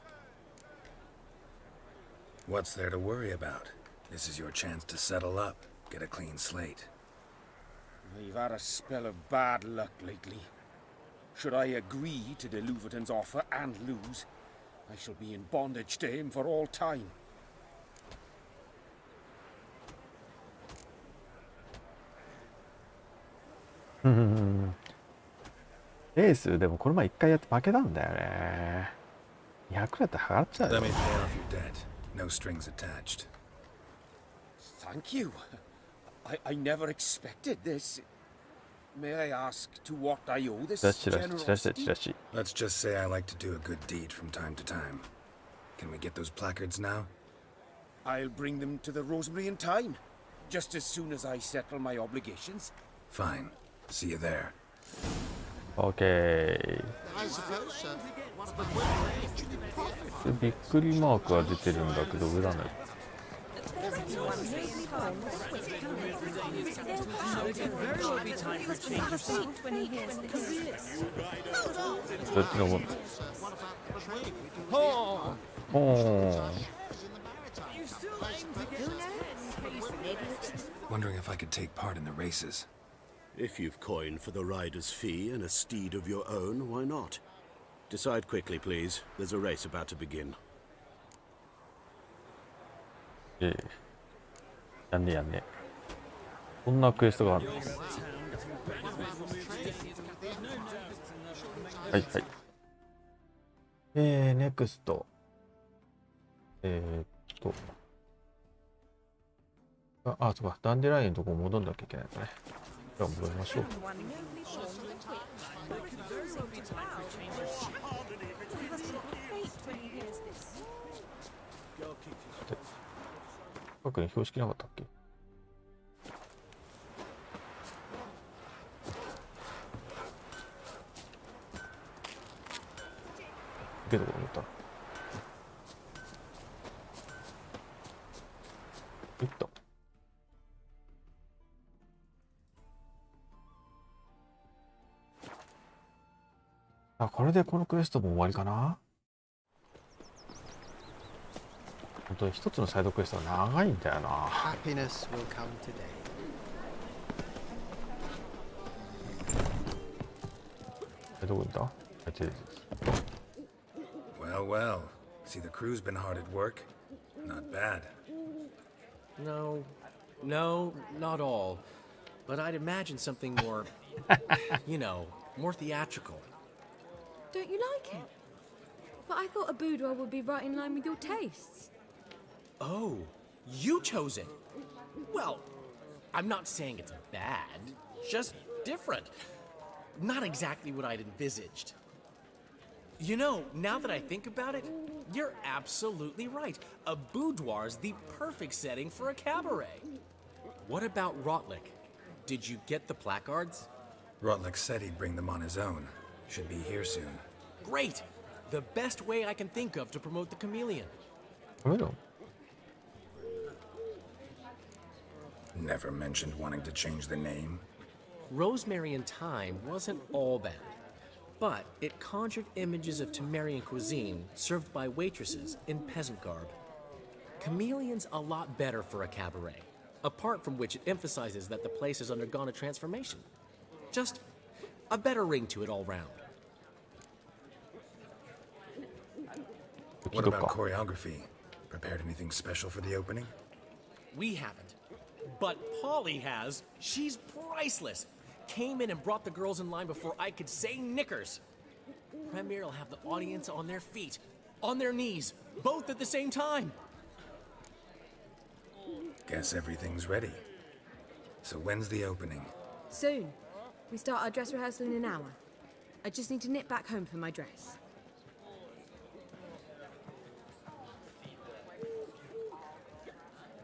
Speaker 5: What's there to worry about? This is your chance to settle up, get a clean slate.
Speaker 13: They've had a spell of bad luck lately. Should I agree to de Louverton's offer and lose, I shall be in bondage to him for all time.
Speaker 1: レースでもこの前1回やって負けたんだよね。200だったら払っちゃうよ。
Speaker 5: Let me pay off your debt. No strings attached.
Speaker 13: Thank you. I never expected this. May I ask to what I owe this generosity?
Speaker 5: Let's just say I like to do a good deed from time to time. Can we get those placards now?
Speaker 13: I'll bring them to the Rosemary in time, just as soon as I settle my obligations.
Speaker 5: Fine. See you there.
Speaker 1: OK。びっくりマークは出てるんだけど、裏の。どっちのもんだ。
Speaker 5: Wondering if I could take part in the races.
Speaker 14: If you've coin for the rider's fee and a steed of your own, why not? Decide quickly, please. There's a race about to begin.
Speaker 1: やんねやんね。こんなクエストがあるんです。はいはい。ネクスト。そうか、ダンデラインのとこ戻んなきゃいけないんだね。じゃあ戻りましょう。近くに標識なかったっけ？けど思ったら。いった。これでこのクエストも終わりかな。本当に一つのサイドクエストは長いんだよな。
Speaker 21: Happiness will come today.
Speaker 5: Well, well. See, the crew's been hard at work. Not bad.
Speaker 6: No, not all. But I'd imagine something more, more theatrical.
Speaker 8: Don't you like it? But I thought a boudoir would be right in line with your tastes.
Speaker 6: Oh, you chose it. Well, I'm not saying it's bad, just different. Not exactly what I'd envisaged. Now that I think about it, you're absolutely right. A boudoir's the perfect setting for a cabaret. What about Rotlick? Did you get the placards?
Speaker 5: Rotlick said he'd bring them on his own. Should be here soon.
Speaker 6: Great! The best way I can think of to promote the chameleon.
Speaker 5: Never mentioned wanting to change the name.
Speaker 6: Rosemary and Thyme wasn't all bad, but it conjured images of Temerian cuisine served by waitresses in peasant garb. Chameleon's a lot better for a cabaret, apart from which it emphasizes that the place has undergone a transformation. Just a better ring to it all round.
Speaker 5: What about choreography? Prepared anything special for the opening?
Speaker 6: We haven't. But Polly has. She's priceless. Came in and brought the girls in line before I could say knickers. Premiere will have the audience on their feet, on their knees, both at the same time.
Speaker 5: Guess everything's ready. So when's the opening?
Speaker 8: Soon. We start our dress rehearsal in an hour. I just need to nip back home for my dress.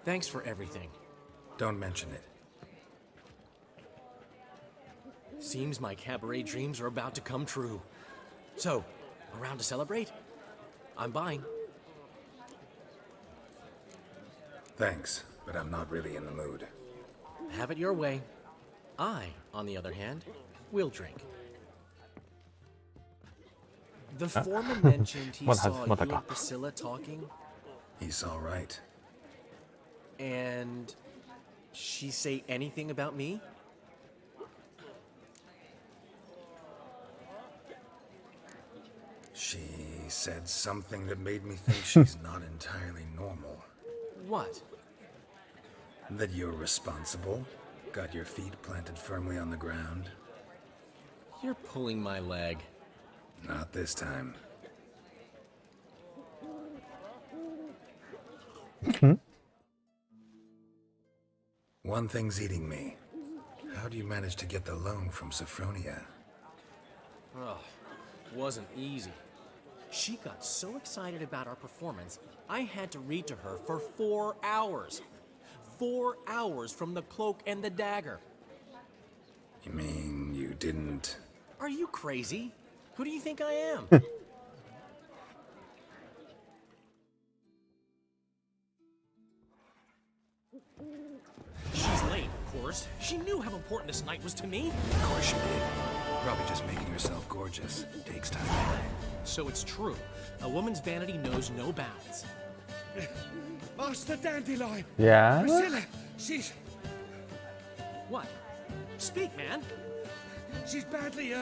Speaker 6: Thanks for everything.
Speaker 5: Don't mention it.
Speaker 6: Seems my cabaret dreams are about to come true. So, around to celebrate? I'm buying.
Speaker 5: Thanks, but I'm not really in the mood.
Speaker 6: Have it your way. I, on the other hand, will drink. The foreman mentioned he saw you and Priscilla talking.
Speaker 5: He's all right.
Speaker 6: And she say anything about me?
Speaker 5: She said something that made me think she's not entirely normal.
Speaker 6: What?
Speaker 5: That you're responsible, got your feet planted firmly on the ground.
Speaker 6: You're pulling my leg.
Speaker 5: Not this time. One thing's eating me. How do you manage to get the loan from Sophronia?
Speaker 6: Oh, wasn't easy. She got so excited about our performance, I had to read to her for 4 hours. 4 hours from the cloak and the dagger.
Speaker 5: You mean you didn't...
Speaker 6: Are you crazy? Who do you think I am? She's late, of course. She knew how important this night was to me.
Speaker 5: Of course she did. Probably just making herself gorgeous. Takes time.
Speaker 6: So it's true. A woman's vanity knows no bounds.
Speaker 14: Master Dandelion!
Speaker 1: Yeah?
Speaker 14: Priscilla! She's...
Speaker 6: What? Speak, man!
Speaker 14: She's badly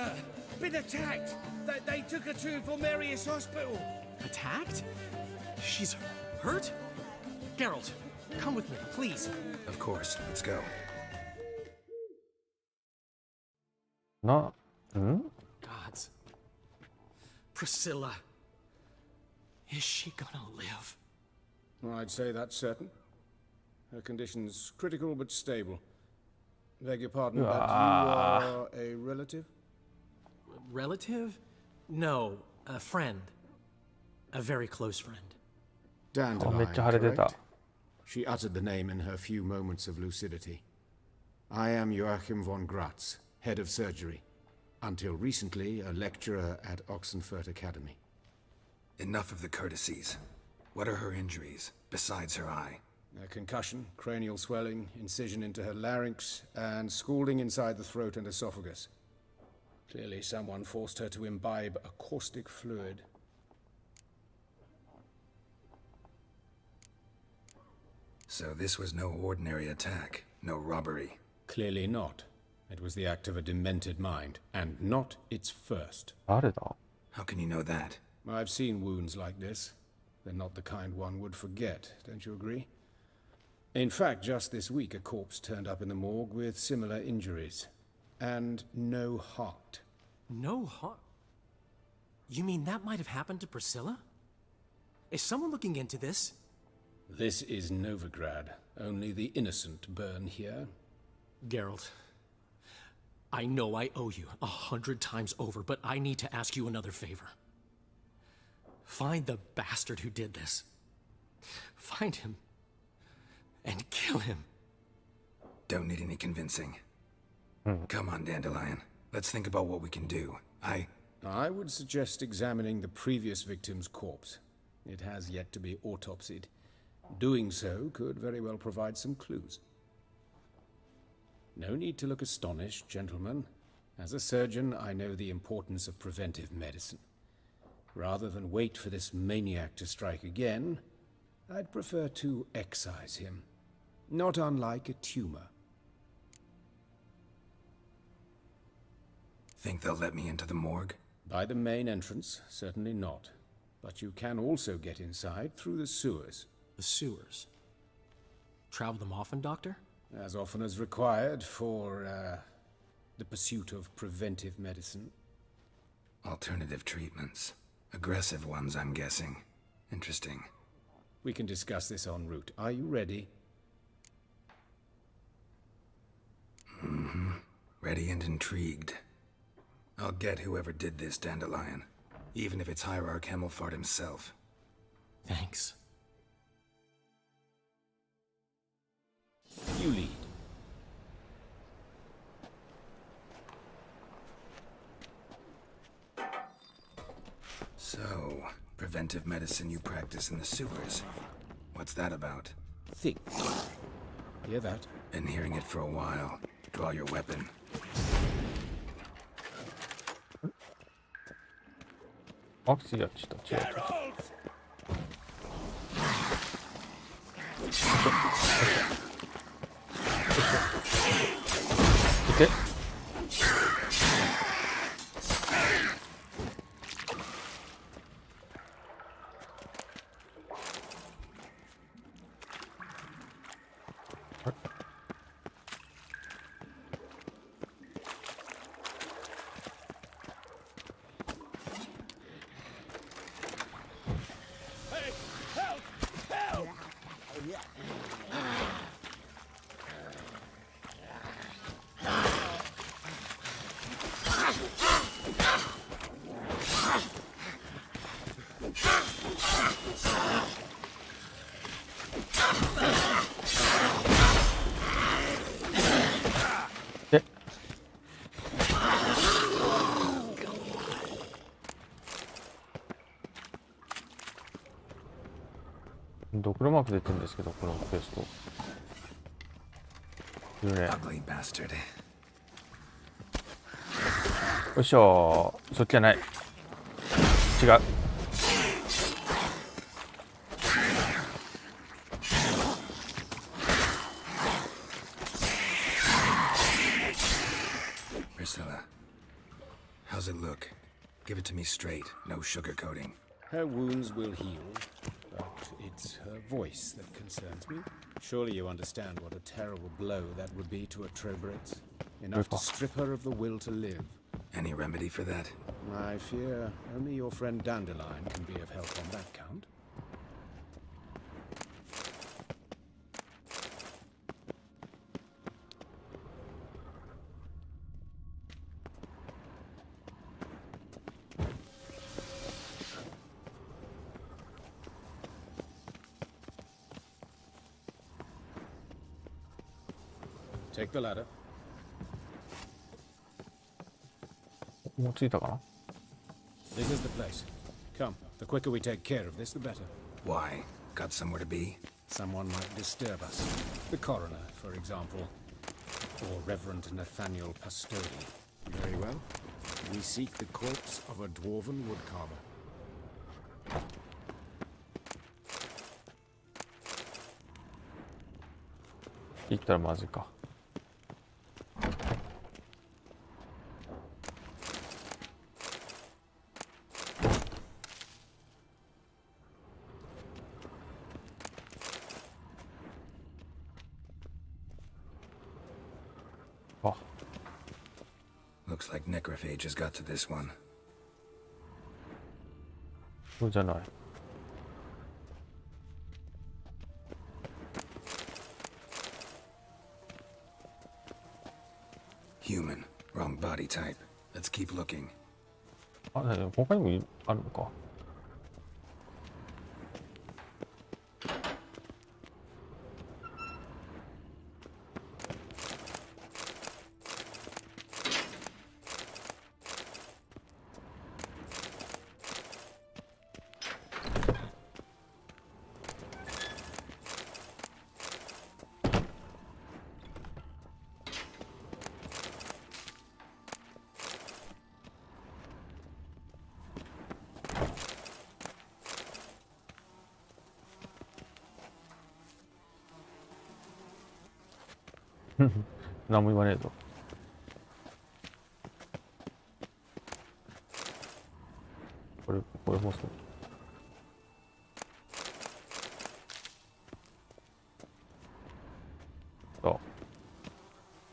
Speaker 14: been attacked. They took her to Vulmerius Hospital.
Speaker 6: Attacked? She's hurt? Geralt, Come with me, please.
Speaker 5: Of course. Let's go.
Speaker 6: Gods. Priscilla. Is she gonna live?
Speaker 17: I'd say that's certain. Her condition's critical but stable. Beg your pardon, but you are a relative?
Speaker 6: Relative? No, a friend. A very close friend.
Speaker 17: Dandelion, correct? She uttered the name in her few moments of lucidity. I am Joachim von Gratz, head of surgery. Until recently, a lecturer at Oxenfurt Academy.
Speaker 5: Enough of the courtesies. What are her injuries, besides her eye?
Speaker 17: A concussion, cranial swelling, incision into her larynx, and scalding inside the throat and esophagus. Clearly someone forced her to imbibe a caustic fluid.
Speaker 5: So this was no ordinary attack, no robbery.
Speaker 17: Clearly not. It was the act of a demented mind, and not its first.
Speaker 5: How can you know that?
Speaker 17: I've seen wounds like this. They're not the kind one would forget, don't you agree? In fact, just this week, a corpse turned up in the morgue with similar injuries. And no heart.
Speaker 6: No heart? You mean that might have happened to Priscilla? Is someone looking into this?
Speaker 17: This is Novigrad. Only the innocent burn here.
Speaker 6: Geralt, I know I owe you 100 times over, but I need to ask you another favor. Find the bastard who did this. Find him. And kill him.
Speaker 5: Don't need any convincing. Come on, Dandelion. Let's think about what we can do.
Speaker 17: I would suggest examining the previous victim's corpse. It has yet to be autopsied. Doing so could very well provide some clues. No need to look astonished, gentlemen. As a surgeon, I know the importance of preventive medicine. Rather than wait for this maniac to strike again, I'd prefer to excise him. Not unlike a tumor.
Speaker 5: Think they'll let me into the morgue?
Speaker 17: By the main entrance, certainly not. But you can also get inside through the sewers.
Speaker 6: The sewers? Travel them often, Doctor?
Speaker 17: As often as required for, the pursuit of preventive medicine.
Speaker 5: Alternative treatments. Aggressive ones, I'm guessing. Interesting.
Speaker 17: We can discuss this en route. Are you ready?
Speaker 5: Mm-hmm. Ready and intrigued. I'll get whoever did this, Dandelion. Even if it's Hierarch Hemmelfart himself.
Speaker 6: Thanks.
Speaker 17: You lead.
Speaker 5: So, preventive medicine you practice in the sewers. What's that about?
Speaker 17: Think. Hear that?
Speaker 5: Been hearing it for a while. Draw your weapon.
Speaker 1: ドクロマーク出てるんですけど、このクエスト。
Speaker 5: Ugly bastard.
Speaker 1: よいしょ。そっちじゃない。違う。
Speaker 5: Priscilla, how's it look? Give it to me straight, no sugarcoating.
Speaker 17: Her wounds will heal, but it's her voice that concerns me.
Speaker 12: Surely you understand what a terrible blow that would be to a Trobritz. Enough to strip her of the will to live.
Speaker 5: Any remedy for that?
Speaker 12: I fear only your friend Dandelion can be of help on that count. Take the ladder.
Speaker 1: もう着いたかな
Speaker 12: This is the place. Come, the quicker we take care of this, the better.
Speaker 5: Why? Got somewhere to be?
Speaker 12: Someone might disturb us. The coroner, for example. Or Reverend Nathaniel Pastodi. Very well. We seek the corpse of a dwarven woodcarver.
Speaker 1: 行ったらまずいか。あ。
Speaker 5: Looks like necrophages got to this one.
Speaker 1: そうじゃない。
Speaker 5: Human. Wrong body type. Let's keep looking.
Speaker 1: あ、他にもあるのか。何も言わねえぞ。これもそう。あ。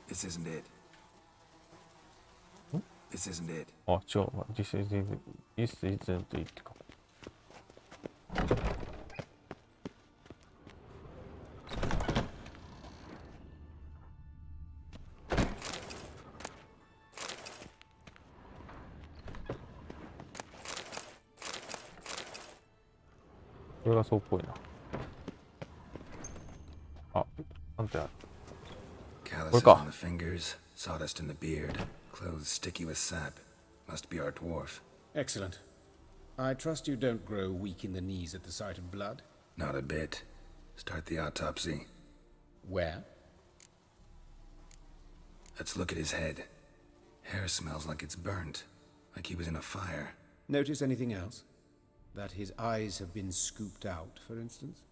Speaker 5: This isn't it. This isn't it.
Speaker 1: あ、違う。This isn't it か。これがそうっぽいな。あ、なんてある。これ
Speaker 5: Calluses
Speaker 1: か
Speaker 5: on the fingers, sawdust in the beard, clothes sticky with sap. Must be our dwarf.
Speaker 12: Excellent. I trust you don't grow weak in the knees at the sight of blood.
Speaker 5: Not a bit. Start the autopsy.
Speaker 12: Where?
Speaker 5: Let's look at his head. Hair smells like it's burnt, like he was in a fire.
Speaker 12: Notice anything else? That his eyes have been scooped out, for instance?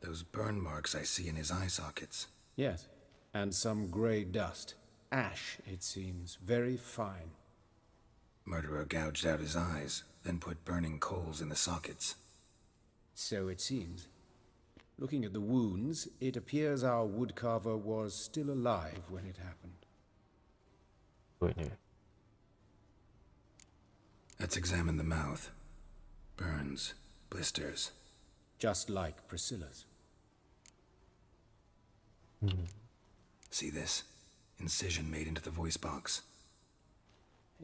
Speaker 5: Those burn marks I see in his eye sockets.
Speaker 12: Yes, and some grey dust. Ash, it seems. Very fine.
Speaker 5: Murderer gouged out his eyes, then put burning coals in the sockets.
Speaker 12: So it seems. Looking at the wounds, it appears our woodcarver was still alive when it happened.
Speaker 1: Wait, yeah.
Speaker 5: Let's examine the mouth. Burns, blisters.
Speaker 12: Just like Priscilla's.
Speaker 5: See this? Incision made into the voice box.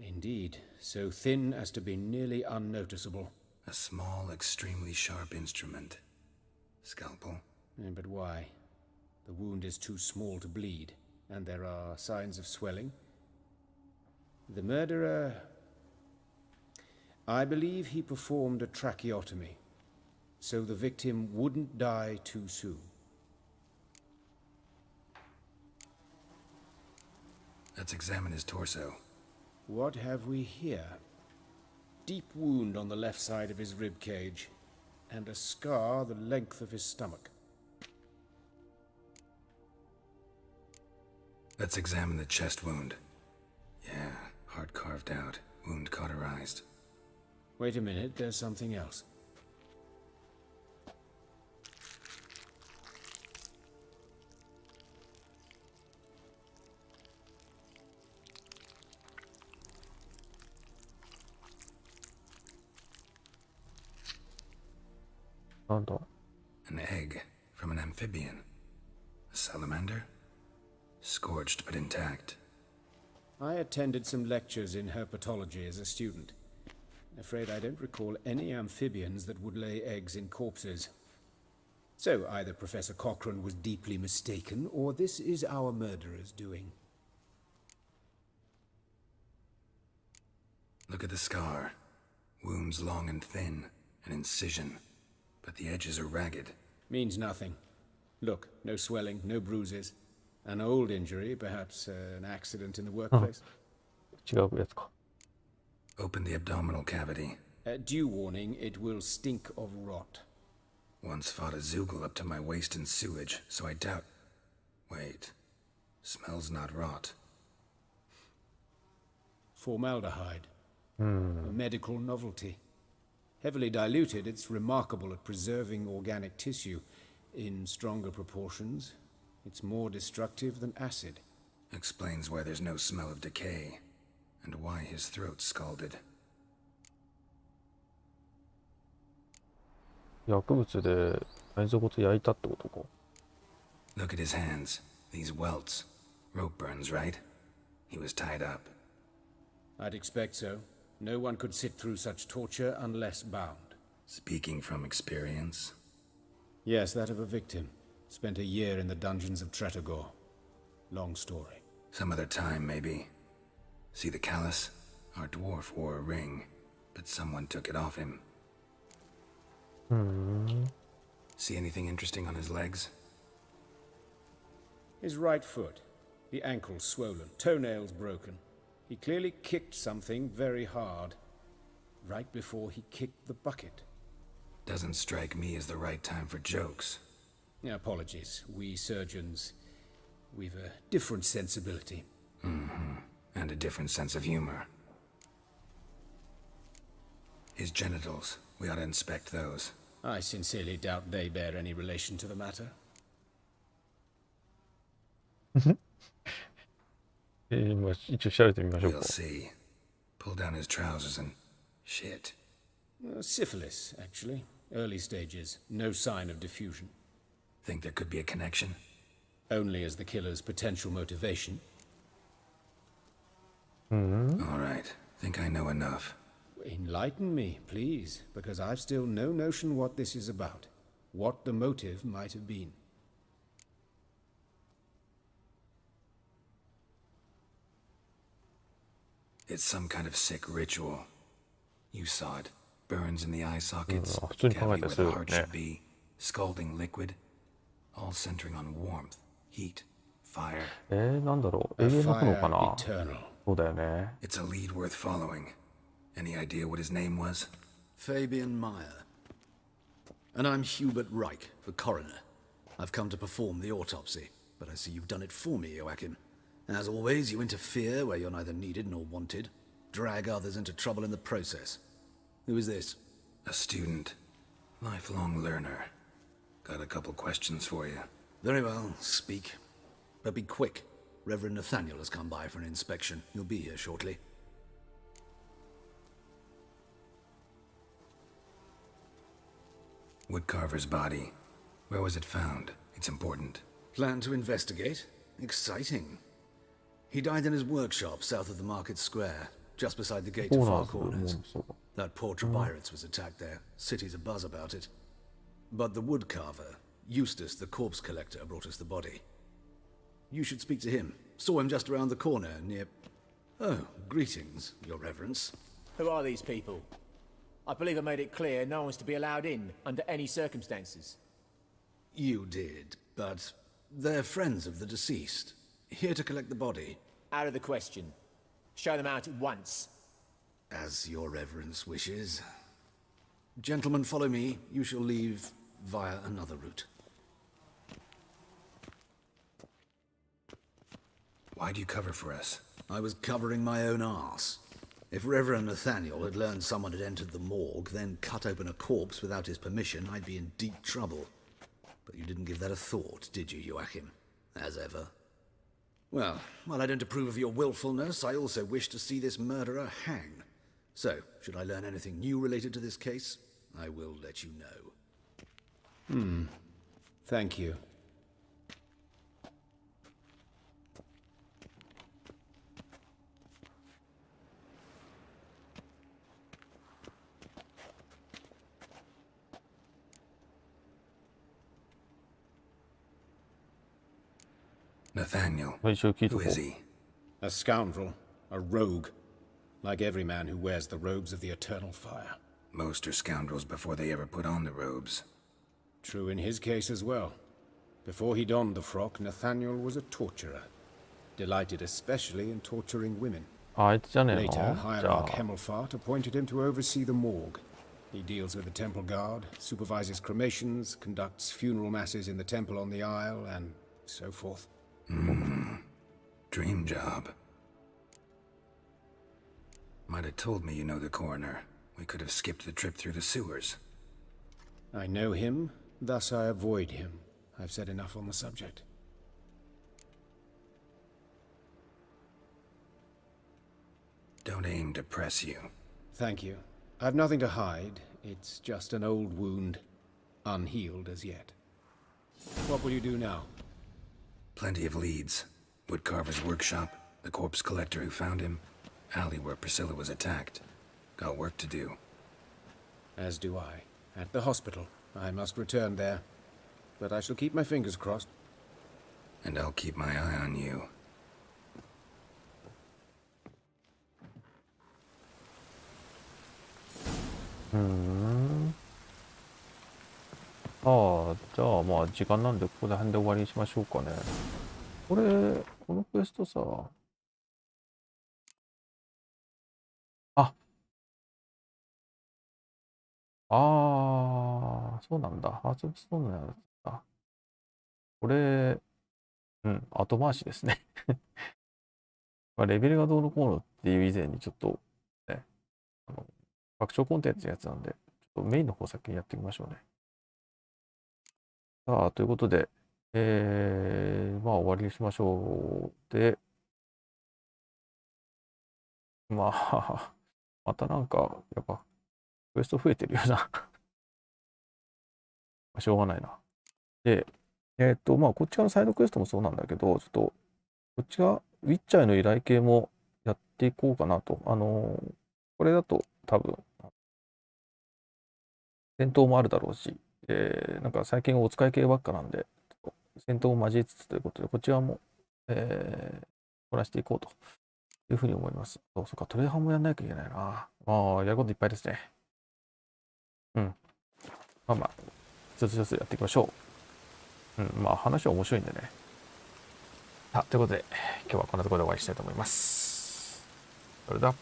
Speaker 12: Indeed, so thin as to be nearly unnoticeable.
Speaker 5: A small, extremely sharp instrument. Scalpel.
Speaker 12: But why? The wound is too small to bleed, and there are signs of swelling. The murderer... I believe he performed a tracheotomy, so the victim wouldn't die too soon.
Speaker 5: Let's examine his torso.
Speaker 12: What have we here? Deep wound on the left side of his rib cage, and a scar the length of his stomach.
Speaker 5: Let's examine the chest wound. Yeah, heart carved out, wound cauterized.
Speaker 12: Wait a minute, there's something else.
Speaker 1: なんだ
Speaker 5: An egg from an amphibian. A salamander? Scorched but intact.
Speaker 12: I attended some lectures in herpetology as a student. Afraid I don't recall any amphibians that would lay eggs in corpses. So either Professor Cochrane was deeply mistaken, or this is our murderer's doing.
Speaker 5: Look at the scar. Wounds long and thin, an incision. But the edges are ragged.
Speaker 12: Means nothing. Look, no swelling, no bruises. An old injury, perhaps an accident in the workplace.
Speaker 1: 違うやつか。
Speaker 5: Open the abdominal cavity.
Speaker 12: Due warning, it will stink of rot.
Speaker 5: Once fought a Zoogle up to my waist in sewage, so I doubt... Wait. Smells not rot.
Speaker 12: Formaldehyde. A medical novelty. Heavily diluted, it's remarkable at preserving organic tissue. In stronger proportions, it's more destructive than acid.
Speaker 5: Explains why there's no smell of decay, and why his throat's scalded.
Speaker 1: 薬物で内臓ごと焼いたってことか。
Speaker 5: Look at his hands. These welts. Rope burns, right? He was tied up.
Speaker 12: I'd expect so. No one could sit through such torture unless bound.
Speaker 5: Speaking from experience?
Speaker 12: Yes, that of a victim. Spent a year in the dungeons of Tretogor. Long story.
Speaker 5: Some other time, maybe. See the callus? Our dwarf wore a ring, but someone took it off him. See anything interesting on his legs?
Speaker 12: His right foot. The ankle swollen, toenails broken. He clearly kicked something very hard. Right before he kicked the bucket.
Speaker 5: Doesn't strike me as the right time for jokes.
Speaker 12: Apologies. We surgeons, we've a different sensibility.
Speaker 5: And a different sense of humor. His genitals. We ought to inspect those.
Speaker 12: I sincerely doubt they bear any relation to the matter.
Speaker 1: 今一応調べてみましょうか。
Speaker 5: We'll see. Pull down his trousers and... shit.
Speaker 12: Syphilis, actually. Early stages. No sign of diffusion.
Speaker 5: Think there could be a connection?
Speaker 12: Only as the killer's potential motivation.
Speaker 5: All right. Think I know enough.
Speaker 12: Enlighten me, please, because I've still no notion what this is about. What the motive might have been.
Speaker 5: It's some kind of sick ritual. You saw it. Burns in the eye sockets,
Speaker 1: 普通に考え
Speaker 5: cavity
Speaker 1: たら
Speaker 5: where
Speaker 1: そう
Speaker 5: the
Speaker 1: よ
Speaker 5: heart
Speaker 1: ね。
Speaker 5: should be, scalding liquid, all centering on warmth, heat, fire.
Speaker 1: なんだろう。永遠の炎かな。
Speaker 12: Eternal.
Speaker 1: そうだよね。
Speaker 5: It's a lead worth following. Any idea what his name was?
Speaker 11: Fabian Meyer. And I'm Hubert Reich, the coroner. I've come to perform the autopsy, but I see you've done it for me, Joachim. As always, you interfere where you're neither needed nor wanted. Drag others into trouble in the process. Who is this?
Speaker 5: A student. Lifelong learner. Got a couple questions for you.
Speaker 11: Very well, speak. But be quick. Reverend Nathaniel has come by for an inspection. He'll be here shortly.
Speaker 5: Woodcarver's body. Where was it found? It's important.
Speaker 11: Plan to investigate? Exciting. He died in his workshop south of the market square, just beside the gate to Far Corners. That poor Trebirates was attacked there. City's abuzz about it. But the woodcarver, Eustace the corpse collector, brought us the body. You should speak to him. Saw him just around the corner near... Oh, greetings, your reverence.
Speaker 15: Who are these people? I believe I made it clear no one's to be allowed in under any circumstances.
Speaker 11: You did, but they're friends of the deceased. Here to collect the body.
Speaker 15: Out of the question. Show them out at once.
Speaker 11: As your reverence wishes. Gentlemen, follow me. You shall leave via another route.
Speaker 5: Why'd you cover for us?
Speaker 11: I was covering my own arse. If Reverend Nathaniel had learned someone had entered the morgue, then cut open a corpse without his permission, I'd be in deep trouble. But you didn't give that a thought, did you, Joachim? As ever. Well, while I don't approve of your willfulness, I also wish to see this murderer hang. So, should I learn anything new related to this case, I will let you know.
Speaker 12: Thank you.
Speaker 5: Nathaniel.
Speaker 1: Who
Speaker 5: is he?
Speaker 12: A scoundrel. A rogue. Like every man who wears the robes of the eternal fire.
Speaker 5: Most are scoundrels before they ever put on the robes.
Speaker 12: True in his case as well. Before he donned the frock, Nathaniel was a torturer. Delighted especially in torturing women. Later, Hierarch Hemmelfart appointed him to oversee the morgue. He deals with the temple guard, supervises cremations, conducts funeral masses in the temple on the Isle, and so forth.
Speaker 5: Dream job. Might have told me you know the coroner. We could have skipped the trip through the sewers.
Speaker 12: I know him, thus I avoid him. I've said enough on the subject.
Speaker 5: Don't aim to press you.
Speaker 12: Thank you. I've nothing to hide. It's just an old wound, unhealed as yet. What will you do now?
Speaker 5: Plenty of leads. Woodcarver's workshop, the corpse collector who found him, alley where Priscilla was attacked. Got work to do.
Speaker 12: As do I. At the hospital. I must return there. But I shall keep my fingers crossed.
Speaker 5: And I'll keep my eye on you.
Speaker 1: じゃあまあ時間なんでここで半で終わりにしましょうかね。このクエストさ、そうなんだ。ハーツオブストーンのやつだ。これ、後回しですね。まあレベルがどうのこうのっていう以前にちょっと、ね、拡張コンテンツのやつなんで、ちょっとメインの方先にやっていきましょうね。さあ、ということで、まあ終わりにしましょう。で、まあ、またなんか、やっぱ、クエスト増えてるよな。しょうがないな。で、まあ、こっち側のサイドクエストもそうなんだけど、ちょっと、こっちが、ウィッチャーへの依頼系もやっていこうかなと。これだと多分、戦闘もあるだろうし、なんか最近お使い系ばっかなんで、戦闘も交えつつということで、こちらも、こなしていこうというふうに思います。そうか、トレーハンもやんなきゃいけないな。やることいっぱいですね。まあ、一つ一つやっていきましょう。まあ、話は面白いんでね。ということで、今日はこんなところで終わりしたいと思います。それでは。